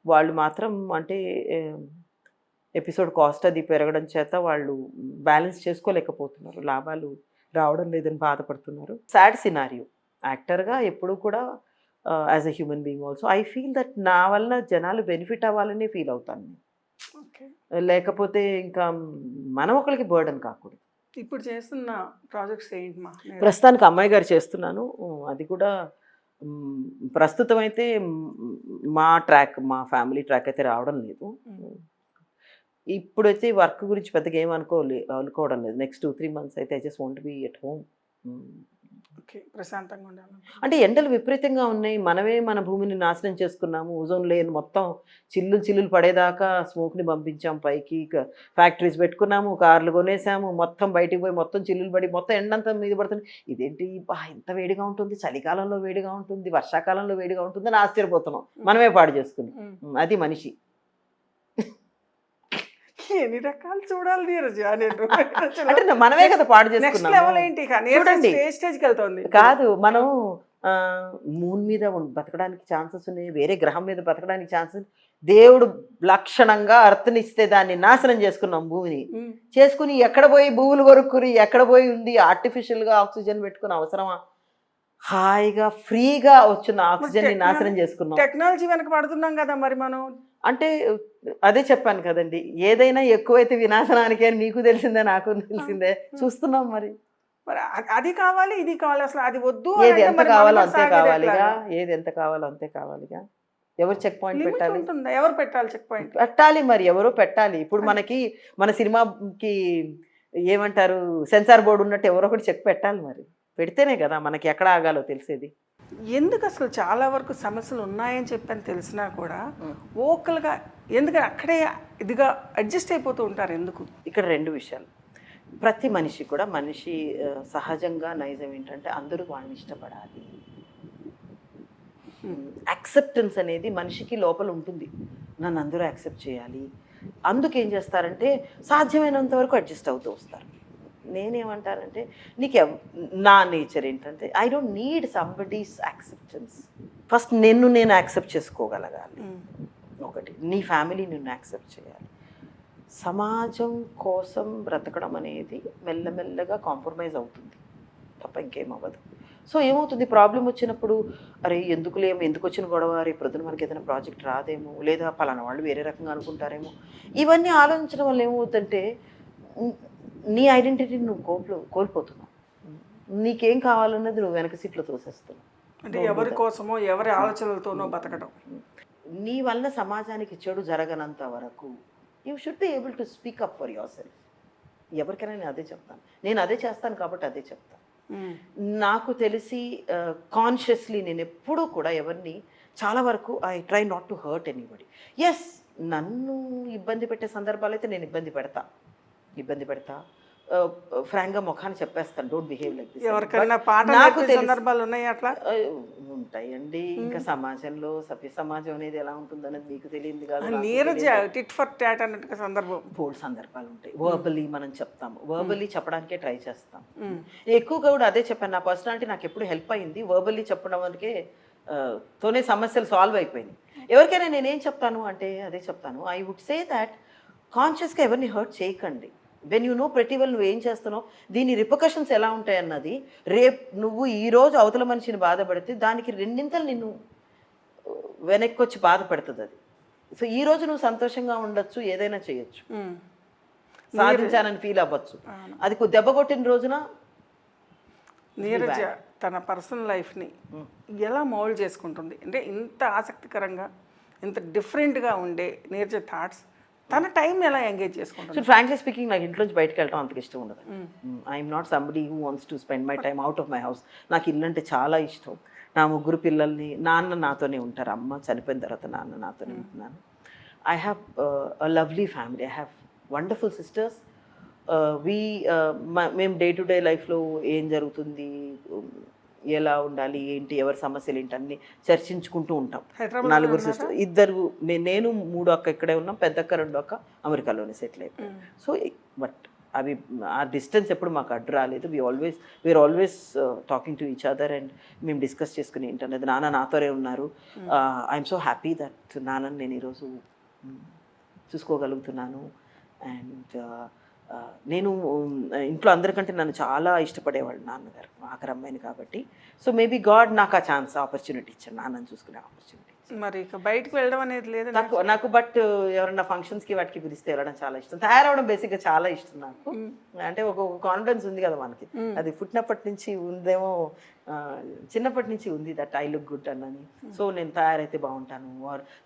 వాళ్ళు మాత్రం అంటే ఎపిసోడ్ కాస్ట్ అది పెరగడం చేత వాళ్ళు బ్యాలెన్స్ చేసుకోలేకపోతున్నారు, లాభాలు రావడం లేదని బాధపడుతున్నారు. Sad scenario. యాక్టర్గా ఎప్పుడు కూడా as a human being also I feel that నా వల్ల జనాలు బెనిఫిట్ అవ్వాలని ఫీల్ అవుతాను. లేకపోతే ఇంకా మనం ఒకరికి బర్డెన్ కాకూడదు. ఇప్పుడు చేస్తున్న ప్రాజెక్ట్స్ ఏంటి? ప్రస్తుతానికి అమ్మాయి గారు చేస్తున్నాను. అది కూడా ప్రస్తుతం అయితే మా ట్రాక్, మా ఫ్యామిలీ ట్రాక్ అయితే రావడం లేదు. ఇప్పుడైతే వర్క్ గురించి పెద్దగా అనుకోవడం లేదు. నెక్స్ట్ 2-3 months అయితే I just want be at home. ప్రశాంతంగా ఉండాలి. అంటే ఎండలు విపరీతంగా ఉన్నాయి, మనమే మన భూమిని నాశనం చేసుకున్నాము. ఓజోన్ లేయర్ మొత్తం చిల్లులు పడేదాకా స్మోక్ని పంపించాము పైకి, ఫ్యాక్టరీస్ పెట్టుకున్నాము, కార్లు కొనేసాము, మొత్తం బయటికి పోయి మొత్తం చిల్లులు పడి మొత్తం ఎండంతా మీద పడుతుంది. ఇదేంటి ఇంత వేడిగా ఉంటుంది, చలికాలంలో వేడిగా ఉంటుంది, వర్షాకాలంలో వేడిగా ఉంటుంది అని ఆశ్చర్యపోతున్నాం, మనమే పాడు చేసుకుని. అది మనిషి. ఎన్ని రకాలు చూడాలి నీరజ? అంటే మనమే కదా పాడు చేసుకున్నాం. కాదు, మనం మూన్ మీద బతకడానికి ఛాన్సెస్ ఉన్నాయి, వేరే గ్రహం మీద బతకడానికి ఛాన్సెస్. దేవుడు లక్షణంగా అర్థనిస్తే దాన్ని నాశనం చేసుకున్నాం భూమిని. చేసుకుని ఎక్కడ పోయి భూములు కొరుక్కుని ఎక్కడ పోయి ఉంది ఆర్టిఫిషియల్గా ఆక్సిజన్ పెట్టుకుని అవసరమా? హాయిగా ఫ్రీగా వచ్చిన ఆక్సిజన్ ని నాశనం చేసుకున్నాం. టెక్నాలజీ వెనక పడుతున్నాం కదా మరి మనం. అంటే అదే చెప్పాను కదండి, ఏదైనా ఎక్కువైతే వినాశనానికే అని మీకు తెలిసిందే, నాకు తెలిసిందే. చూస్తున్నాం మరి అది కావాలి ఇది కావాలి, అసలు అది వద్దు. ఏది ఎంత కావాలో అంతే కావాలిగా, ఏది ఎంత కావాలో అంతే కావాలిగా. ఎవరు చెక్ పాయింట్ పెట్టాలి? ఎవరు పెట్టాలి చెక్ పాయింట్? పెట్టాలి, మరి ఎవరో పెట్టాలి. ఇప్పుడు మనకి మన సినిమాకి ఏమంటారు సెన్సార్ బోర్డు ఉన్నట్టు ఎవరో ఒకటి చెక్ పెట్టాలి. మరి పెడితేనే కదా మనకి ఎక్కడ ఆగాలో తెలిసేది. ఎందుకు అసలు చాలా వరకు సమస్యలు ఉన్నాయని చెప్పని తెలిసినా కూడా ఓకల్గా ఎందుకంటే అక్కడే ఇదిగా అడ్జస్ట్ అయిపోతూ ఉంటారు. ఎందుకు? ఇక్కడ 2 విషయాలు. ప్రతి మనిషి కూడా మనిషి సహజంగా నైజం ఏంటంటే అందరూ వాళ్ళని ఇష్టపడాలి. యాక్సెప్టెన్స్ అనేది మనిషికి లోపల ఉంటుంది. నన్ను అందరూ యాక్సెప్ట్ చేయాలి. అందుకేం చేస్తారంటే సాధ్యమైనంత వరకు అడ్జస్ట్ అవుతూ వస్తారు. నేనేమంటానంటే నా నేచర్ ఏంటంటే I don't need somebody's acceptance. First నేను యాక్సెప్ట్ చేసుకోగలగాలి. ఒకటి, నీ ఫ్యామిలీ నిన్ను యాక్సెప్ట్ చేయాలి. సమాజం కోసం బ్రతకడం అనేది మెల్లమెల్లగా కాంప్రమైజ్ అవుతుంది తప్ప ఇంకేం అవ్వదు. సో ఏమవుతుంది, ప్రాబ్లం వచ్చినప్పుడు అరే ఎందుకు వచ్చిన గొడవ, రేపు ప్రొద్దున మనకి ఏదైనా ప్రాజెక్ట్ రాదేమో, లేదా పలానా వాళ్ళు వేరే రకంగా అనుకుంటారేమో, ఇవన్నీ ఆలోచించడం వల్ల ఏమవుతుందంటే నీ ఐడెంటిటీని నువ్వు కోల్పోతున్నావు. నీకేం కావాలన్నది నువ్వు వెనక సీట్లో తోసేస్తున్నావు. అంటే ఎవరి కోసమో ఎవరి ఆలోచనలతోనో బతకడం. నీ వల్ల సమాజానికి చెడు జరగనంత వరకు you should be able to speak up for your self. ఎవరికైనా నేను అదే చెప్తాను. నేను అదే చేస్తాను కాబట్టి అదే చెప్తాను. నాకు తెలిసి కాన్షియస్లీ నేను ఎప్పుడూ కూడా ఎవరిని చాలా వరకు I try not to hurt anybody. Yes, నన్ను ఇబ్బంది పెట్టే సందర్భాలు అయితే నేను ఇబ్బంది పెడతా ఫ్రాంక్గా ముఖాన్ని చెప్పేస్తాను, డోంట్ బిహేవ్ లైక్ దిస్. ఎవరికైనా నాకు సందర్భాలు ఉన్నాయి అట్లా ఉంటాయండి. ఇంకా సమాజంలో సభ్య సమాజం అనేది ఎలా ఉంటుందనేది మీకు తెలియదు కాదు. నీరజ టిట్ ఫర్ టాట్ అన్నట్టుగా బోల్డ్ సందర్భాలు ఉంటాయి. వర్బలీ మనం చెప్తాము, వర్బలీ చెప్పడానికే ట్రై చేస్తాం. ఎక్కువగా కూడా అదే చెప్పాను, నా పర్సనాలిటీ నాకు ఎప్పుడు హెల్ప్ అయింది వర్బలీ చెప్పడం వరకే తోనే సమస్యలు సాల్వ్ అయిపోయినాయి. ఎవరికైనా నేనేం చెప్తాను అంటే అదే చెప్తాను, ఐ వుడ్ సే దాట్ కాన్షియస్గా ఎవరిని హర్ట్ చేయకండి. వెన్ యూ నో ప్రతి వాళ్ళు నువ్వు ఏం చేస్తున్నావు, దీని రిపర్కషన్స్ ఎలా ఉంటాయన్నది రేపు నువ్వు ఈరోజు అవతల మనిషిని బాధపడితే దానికి రెండింతలు నిన్ను వెనక్కి వచ్చి బాధపడుతుంది అది. సో ఈరోజు నువ్వు సంతోషంగా ఉండొచ్చు, ఏదైనా చేయొచ్చు, సాధించానని ఫీల్ అవ్వచ్చు. అది దెబ్బ కొట్టిన రోజున నీరజ తన పర్సనల్ లైఫ్ని ఎలా మౌల్డ్ చేసుకుంటుంది అంటే ఇంత ఆసక్తికరంగా ఇంత డిఫరెంట్గా ఉండే నీరజ థాట్స్ తన టైం ఎలా ఎంగేజ్ చేసుకుంటుంది? సో ఫ్రాంక్లీ స్పీకింగ్ నాకు ఇంట్లోంచి బయటకు వెళ్ళడం అంతకు ఇష్టం ఉండదు. I'm not somebody who wants to spend my time out of my house. నాకు ఇల్లు అంటే చాలా ఇష్టం. నా 3 పిల్లల్ని, నాన్న నాతోనే ఉంటారు, అమ్మ చనిపోయిన తర్వాత నాన్న నాతోనే ఉంటున్నాను. I have a lovely family, I have wonderful sisters. మేము డే టు డే లైఫ్లో ఏం జరుగుతుంది, ఎలా ఉండాలి, ఏంటి, ఎవరి సమస్యలు ఏంటి అన్ని చర్చించుకుంటూ ఉంటాం. 4 సిస్టర్, 2 నేను 3 అక్క ఇక్కడే ఉన్నాం, పెద్ద అక్క 2 అక్క అమెరికాలోనే సెటిల్ అయిపోయాం. సో బట్ అవి ఆ డిస్టెన్స్ ఎప్పుడు మాకు అడ్డు రాలేదు. We are always talking to each other and మేము డిస్కస్ చేసుకుని ఏంటనేది. నాన్న నాతోనే ఉన్నారు. ఐఎమ్ సో హ్యాపీ దట్ నాన్నని నేను ఈరోజు చూసుకోగలుగుతున్నాను. అండ్ నేను ఇంట్లో అందరికంటే నన్ను చాలా ఇష్టపడేవాళ్ళు నాన్నగారు, ఆఖరి అమ్మాయిని కాబట్టి. సో మేబీ గాడ్ నాకు ఆ ఛాన్స్, ఆపర్చునిటీ ఇచ్చాను, నాన్నని చూసుకునే ఆపర్చునిటీ. మరి ఇక బయటకు వెళ్ళడం అనేది లేదు నాకు బట్ ఎవరన్నా ఫంక్షన్స్కి వాటికి పిలిస్తే వెళ్ళడం చాలా ఇష్టం. తయారవడం బేసిక్గా చాలా ఇష్టం నాకు. అంటే ఒక కాన్ఫిడెన్స్ ఉంది కదా మనకి, అది పుట్టినప్పటి నుంచి ఉందేమో, చిన్నప్పటి నుంచి ఉంది దట్ ఐ లుక్ గుడ్ అన్నని. సో నేను తయారైతే బాగుంటాను,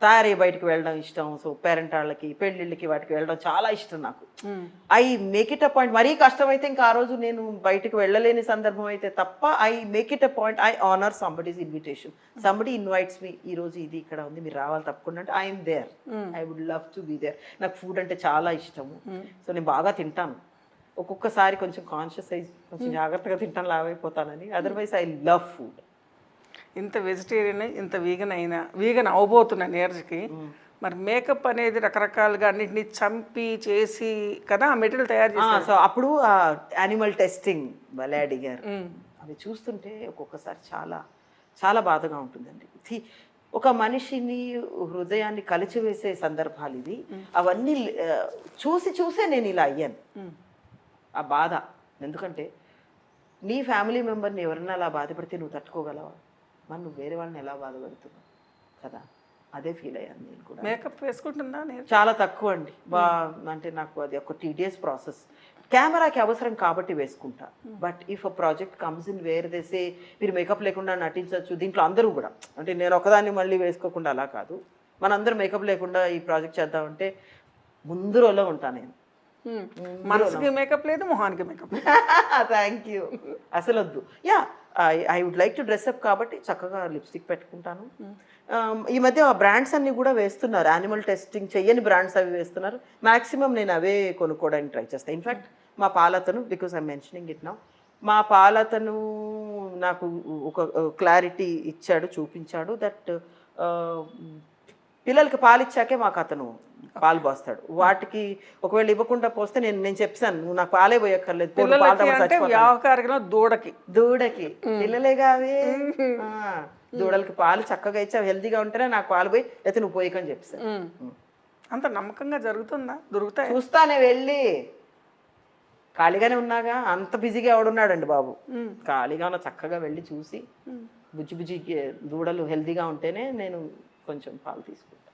తయారై బయటకు వెళ్ళడం ఇష్టం. సో పేరెంట్ వాళ్ళకి, పెళ్ళిళ్ళకి, వాటికి వెళ్ళడం చాలా ఇష్టం నాకు. I make it a point. మరీ కష్టమైతే ఇంకా ఆ రోజు నేను బయటకు వెళ్ళలేని సందర్భం అయితే తప్ప I make it a point, I honour somebody's invitation. Somebody invites me, ఈ రోజు ఇది ఇక్కడ ఉంది మీరు రావాలి తప్పకుండా అంటే I'm there. I would love to be there. నాకు ఫుడ్ అంటే చాలా ఇష్టము. సో నేను బాగా తింటాను. ఒక్కొక్కసారి కొంచెం కాన్షియస్ అయ్యి కొంచెం జాగ్రత్తగా తింటాను, లావైపోతానని. Otherwise I love food. ఇంత వెజిటేరియన్, ఇంత వీగన్ అవబోతున్న నీరజకి మరి మేకప్ అనేది రకరకాలుగా అన్నింటినీ చంపి చేసి కదా ఆ మెటీరియల్ తయారు చేసి, సో అప్పుడు యానిమల్ టెస్టింగ్ భలే అడిగారు. అవి చూస్తుంటే ఒక్కొక్కసారి చాలా చాలా బాధగా ఉంటుందండి. ఒక మనిషిని హృదయాన్ని కలిచివేసే సందర్భాలు ఇవి. అవన్నీ చూసే నేను ఇలా అయ్యాను. ఆ బాధ, ఎందుకంటే నీ ఫ్యామిలీ మెంబర్ని ఎవరన్నా అలా బాధపడితే నువ్వు తట్టుకోగలవా? మరి నువ్వు వేరే వాళ్ళని ఎలా బాధపడుతున్నావు కదా, అదే ఫీల్ అయ్యాను నేను కూడా. మేకప్ వేసుకుంటున్నా చాలా తక్కువ అండి. అంటే నాకు అది ఒక టీడియస్ ప్రాసెస్. కెమెరాకి అవసరం కాబట్టి వేసుకుంటా. But if a project comes in where దేసే మీరు మేకప్ లేకుండా నటించవచ్చు, దీంట్లో అందరూ కూడా, అంటే నేను ఒకదాన్ని మళ్ళీ వేసుకోకుండా అలా కాదు, మనందరం మేకప్ లేకుండా ఈ ప్రాజెక్ట్ చేద్దామంటే ముందు రోజులో ఉంటాను నేను. మనసుకి మేకప్ లేదు, మొహానికి మేకప్. Thank you. అసలు వద్దు. Yeah, I would like to dress up కాబట్టి చక్కగా లిప్స్టిక్ పెట్టుకుంటాను. ఈ మధ్య ఆ బ్రాండ్స్ అన్ని కూడా వేస్తున్నారు, యానిమల్ టెస్టింగ్ చెయ్యని బ్రాండ్స్ అవి వేస్తున్నారు. మ్యాక్సిమం నేను అవే కొనుక్కోవడానికి ట్రై చేస్తాను. ఇన్ఫ్యాక్ట్ మా పాలతను, because I mentioning it now, మా పాలతను నాకు ఒక క్లారిటీ ఇచ్చాడు, చూపించాడు దట్ పిల్లలకి పాలు ఇచ్చాకే మాకు అతను పాలు పోస్తాడు. వాటికి ఒకవేళ ఇవ్వకుండా పోస్తే నేను చెప్తాను, నువ్వు నాకు పాలే పోయక్కర్లేదు, పిల్లలకి అంటే వ్యావహారికంగా దూడకి పిల్లలేగా అవి దూడలకి పాలు చక్కగా ఇచ్చి అవి హెల్తీగా ఉంటేనే నాకు పాలు పోయి అయితే నువ్వు పోయికని చెప్తాను. అంత నమ్మకంగా జరుగుతుందా? దొరుకుతాయి? చూస్తానే వెళ్ళి, ఖాళీగానే ఉన్నాగా, అంత బిజీగా ఎవడున్నాడండి బాబు, ఖాళీగా ఉన్న చక్కగా వెళ్ళి చూసి బుజ్జి బుజ్జి దూడలు హెల్తీగా ఉంటేనే నేను కొంచెం పాలు తీసుకుంటాను.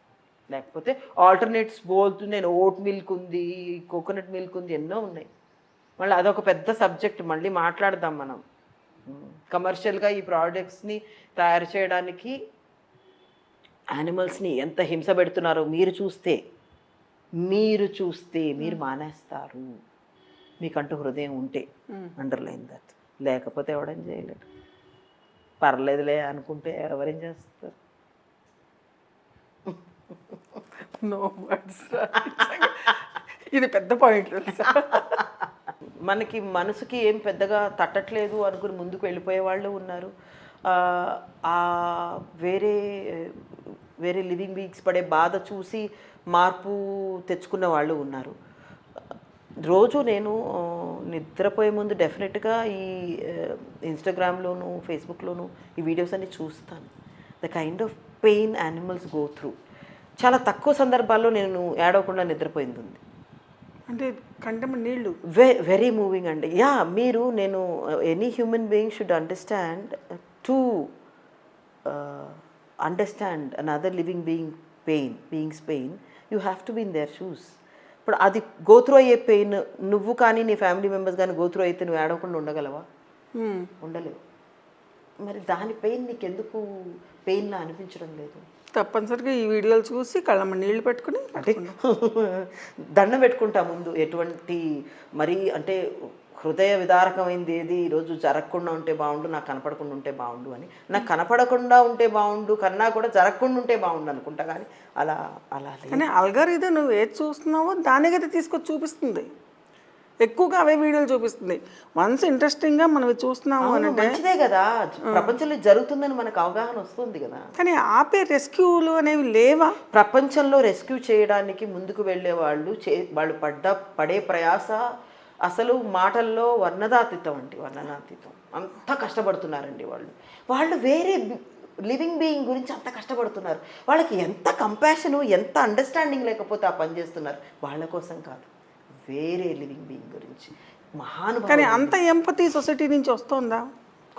లేకపోతే ఆల్టర్నేట్స్ బోల్తు, నేను ఓట్ మిల్క్ ఉంది, కోకోనట్ మిల్క్ ఉంది, ఎన్నో ఉన్నాయి. మళ్ళీ అదొక పెద్ద సబ్జెక్ట్, మళ్ళీ మాట్లాడదాం మనం. కమర్షియల్గా ఈ ప్రోడక్ట్స్ని తయారు చేయడానికి యానిమల్స్ని ఎంత హింస పెడుతున్నారో మీరు చూస్తే మీరు మానేస్తారు, మీకంటూ హృదయం ఉంటే. Underline that. లేకపోతే ఎవడేం చేయలేడు. పర్లేదులే అనుకుంటే ఎవరేం చేస్తారు? No words. ఇది పెద్ద పాయింట్ తెలుసా? మనకి మనసుకి ఏం పెద్దగా తట్టట్లేదు అనుకుని ముందుకు వెళ్ళిపోయే వాళ్ళు ఉన్నారు. వేరే వేరే లివింగ్ బీయింగ్స్ పడే బాధ చూసి మార్పు తెచ్చుకున్న వాళ్ళు ఉన్నారు. రోజు నేను నిద్రపోయే ముందు డెఫినెట్గా ఈ ఇన్స్టాగ్రామ్లోను ఫేస్బుక్లోను ఈ వీడియోస్ అన్ని చూస్తాను. The kind of pain animals go through. చాలా తక్కువ సందర్భాల్లో నేను ఏడవకుండా నిద్రపోయింది ఉంది. అంటే కంటే నీళ్ళు వెరీ మూవింగ్ అండి. మీరు నేను any human being should understand to understand another living being's pain, you have to be in their shoes. ఇప్పుడు అది గోత్రూ అయ్యే పెయిన్ నువ్వు కానీ నీ ఫ్యామిలీ మెంబర్స్ కానీ గోత్రూ అయితే నువ్వు ఏడవకుండా ఉండగలవా? ఉండలేవు. మరి దాని పెయిన్ నీకు ఎందుకు పెయిన్లా అనిపించడం లేదు? తప్పనిసరిగా ఈ వీడియోలు చూసి కళ్ళమ్మ నీళ్లు పెట్టుకుని అంటే దండం పెట్టుకుంటా ముందు. ఎటువంటి మరీ అంటే హృదయ విదారకమైంది ఏది ఈరోజు జరగకుండా ఉంటే బాగుండు, నాకు కనపడకుండా ఉంటే బాగుండు అని. నాకు కనపడకుండా ఉంటే బాగుండు కన్నా కూడా జరగకుండా ఉంటే బాగుండు అనుకుంటా. కానీ అలా అలా కానీ అల్గారిథం నువ్వు ఏది చూస్తున్నావో దాని కదా తీసుకొచ్చి చూపిస్తుంది. ఎక్కువగా అవే వీడియోలు చూపిస్తుంది. వన్స్ ఇంట్రెస్టింగ్గా మనం చూస్తున్నాము అని అంటే మంచిదే కదా, ప్రపంచంలో జరుగుతుందని మనకు అవగాహన వస్తుంది కదా. కానీ ఆపే రెస్క్యూలు అనేవి లేవా? ప్రపంచంలో రెస్క్యూ చేయడానికి ముందుకు వెళ్ళే వాళ్ళు వాళ్ళు పడే ప్రయాస అసలు మాటల్లో వర్ణనాతీతం. అంత కష్టపడుతున్నారండి వాళ్ళు వేరే లివింగ్ బీయింగ్ గురించి అంత కష్టపడుతున్నారు. వాళ్ళకి ఎంత కంపాషను, ఎంత అండర్స్టాండింగ్ లేకపోతే ఆ పని చేస్తున్నారు. వాళ్ళ కోసం కాదు, వేరే లివింగ్ బీయింగ్ గురించి. కానీ అంత ఎంపతి సొసైటీ నుంచి వస్తుందా?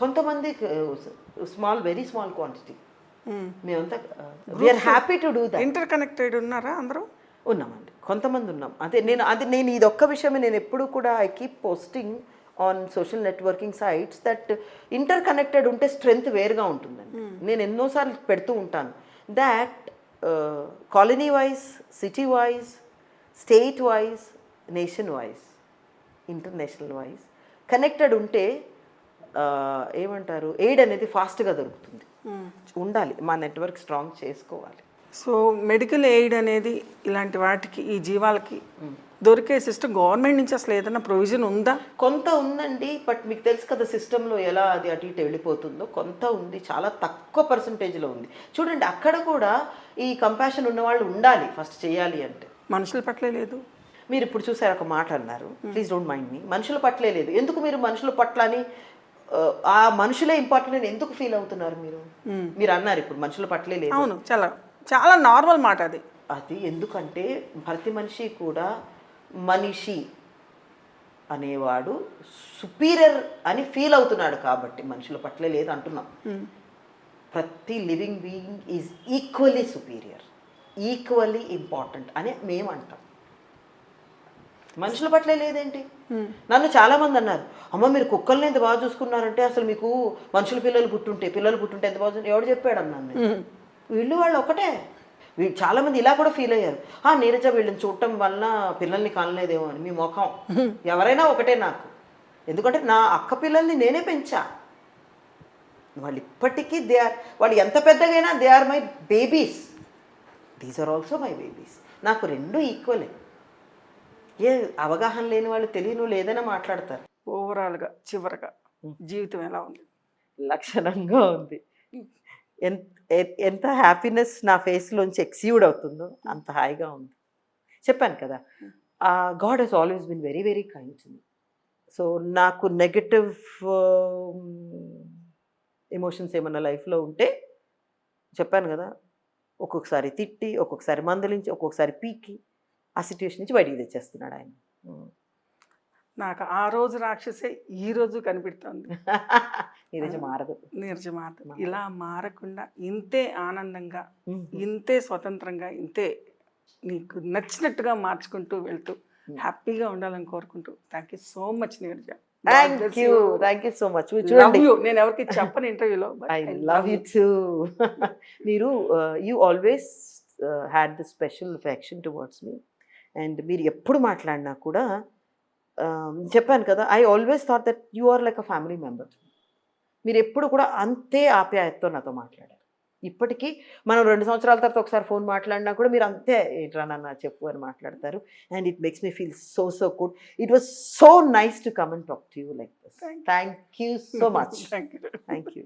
కొంతమంది వెరీ స్మాల్ క్వాంటిటీ. మేమంతా we are happy to do that. Interconnected ఉన్నారా అందరూ? ఉన్నామండి, కొంతమంది ఉన్నాం. నేను ఇది ఒక్క విషయమే నేను ఎప్పుడు కూడా I keep posting on social networking sites that interconnected ఉంటే స్ట్రెంగ్త్ వేరుగా ఉంటుందండి. నేను ఎన్నోసార్లు పెడుతూ ఉంటాను that colony wise, city wise, state wise, nation wise, international wise connected ఉంటే ఏమంటారు, ఎయిడ్ అనేది ఫాస్ట్గా దొరుకుతుంది. ఉండాలి, మా నెట్వర్క్ స్ట్రాంగ్ చేసుకోవాలి. సో మెడికల్ ఎయిడ్ అనేది ఇలాంటి వాటికి, ఈ జీవాలకి దొరికే సిస్టమ్ గవర్నమెంట్ నుంచి అసలు ఏదైనా ప్రొవిజన్ ఉందా? కొంత ఉందండి, బట్ మీకు తెలుసు కదా సిస్టంలో ఎలా అది అటు ఇటు వెళ్ళిపోతుందో. కొంత ఉంది, చాలా తక్కువ పర్సంటేజ్లో ఉంది. చూడండి, అక్కడ కూడా ఈ కంపాషన్ ఉన్న వాళ్ళు ఉండాలి ఫస్ట్ చేయాలి అంటే. మనుషుల పట్లే లేదు. మీరు ఇప్పుడు చూసారు ఒక మాట అన్నారు, ప్లీజ్ డోంట్ మైండ్ మీ. మనుషుల పట్లే లేదు. ఎందుకు మీరు మనుషుల పట్ల అని ఆ మనుషులే ఇంపార్టెంట్ అని ఎందుకు ఫీల్ అవుతున్నారు మీరు అన్నారు ఇప్పుడు మనుషుల పట్లే లేదు. అవును, చాలా చాలా నార్మల్ మాట అది. అది ఎందుకంటే ప్రతి మనిషి కూడా మనిషి అనేవాడు సుపీరియర్ అని ఫీల్ అవుతున్నాడు కాబట్టి మనుషుల పట్లే లేదు అంటున్నాం. ప్రతి living being is equally superior, equally important అని మేము అంటాం. మనుషుల పట్లే లేదేంటి? నన్ను చాలామంది అన్నారు, అమ్మ మీరు కుక్కల్ని ఎంత బాగా చూసుకున్నారంటే అసలు మీకు మనుషుల పిల్లలు పుట్టుంటే ఎంత బాగా ఎవడు చెప్పాడు అన్నాను. వీళ్ళు వాళ్ళు ఒకటే. చాలామంది ఇలా కూడా ఫీల్ అయ్యారు, నీరజ వీళ్ళని చూడటం వల్ల పిల్లల్ని కానలేదేమో అని. మీ ముఖం ఎవరైనా ఒకటే నాకు. ఎందుకంటే నా అక్క పిల్లల్ని నేనే పెంచా. వాళ్ళు ఇప్పటికీ వాళ్ళు ఎంత పెద్దగైనా they are my babies. These are also my babies. నాకు రెండు ఈక్వలే. ఏ అవగాహన లేని వాళ్ళు తెలియని వాళ్ళు ఏదైనా మాట్లాడతారు. ఓవరాల్గా చివరగా Hmm. జీవితం ఎలా ఉంది? లక్షణంగా ఉంది. ఎంత హ్యాపీనెస్ నా ఫేస్లోంచి ఎక్స్యూడ్ అవుతుందో అంత హాయిగా ఉంది. చెప్పాను కదా, God he's always been very very kind to me. So నాకు నెగటివ్ ఎమోషన్స్ ఏమన్నా లైఫ్లో ఉంటే చెప్పాను కదా, ఒక్కొక్కసారి తిట్టి, ఒక్కొక్కసారి మందలించి, ఒక్కొక్కసారి పీకి ఆ సిచ్యువేషన్ నుంచి బయటికి తెచ్చేస్తున్నాడు ఆయన. నాకు ఆ రోజు రాక్షసే ఈ రోజు కనిపిస్తుంది. ఈరోజు మారదు. నిర్జమాత మారదు. ఇలా మారకుండా ఇంతే ఆనందంగా, ఇంతే స్వతంత్రంగా, ఇంతే నీకు నచ్చినట్టుగా మార్చుకుంటూ వెళ్తూ హ్యాపీగా ఉండాలని కోరుకుంటూ thank you so much Neeraja. Thank you so much. Love you. నేను ఎవరికి చెప్పను ఇంటర్వ్యూలో, ఐ లవ్ యూ టూ. మీరు you always had the special affection towards me. And మీరు ఎప్పుడు మాట్లాడినా కూడా చెప్పాను కదా, I always thought that you are like a family member. మీరు ఎప్పుడు కూడా అంతే ఆప్యాయతతో నాతో మాట్లాడారు. ఇప్పటికీ మనం 2 సంవత్సరాల తర్వాత ఒకసారి ఫోన్ మాట్లాడినా కూడా మీరు అంతే ఏంట్రా నాన్న చెప్పు అని మాట్లాడతారు. And it makes me feel so good. It was so nice to come and talk to you like this. Thank you so much. Thank you. Thank you.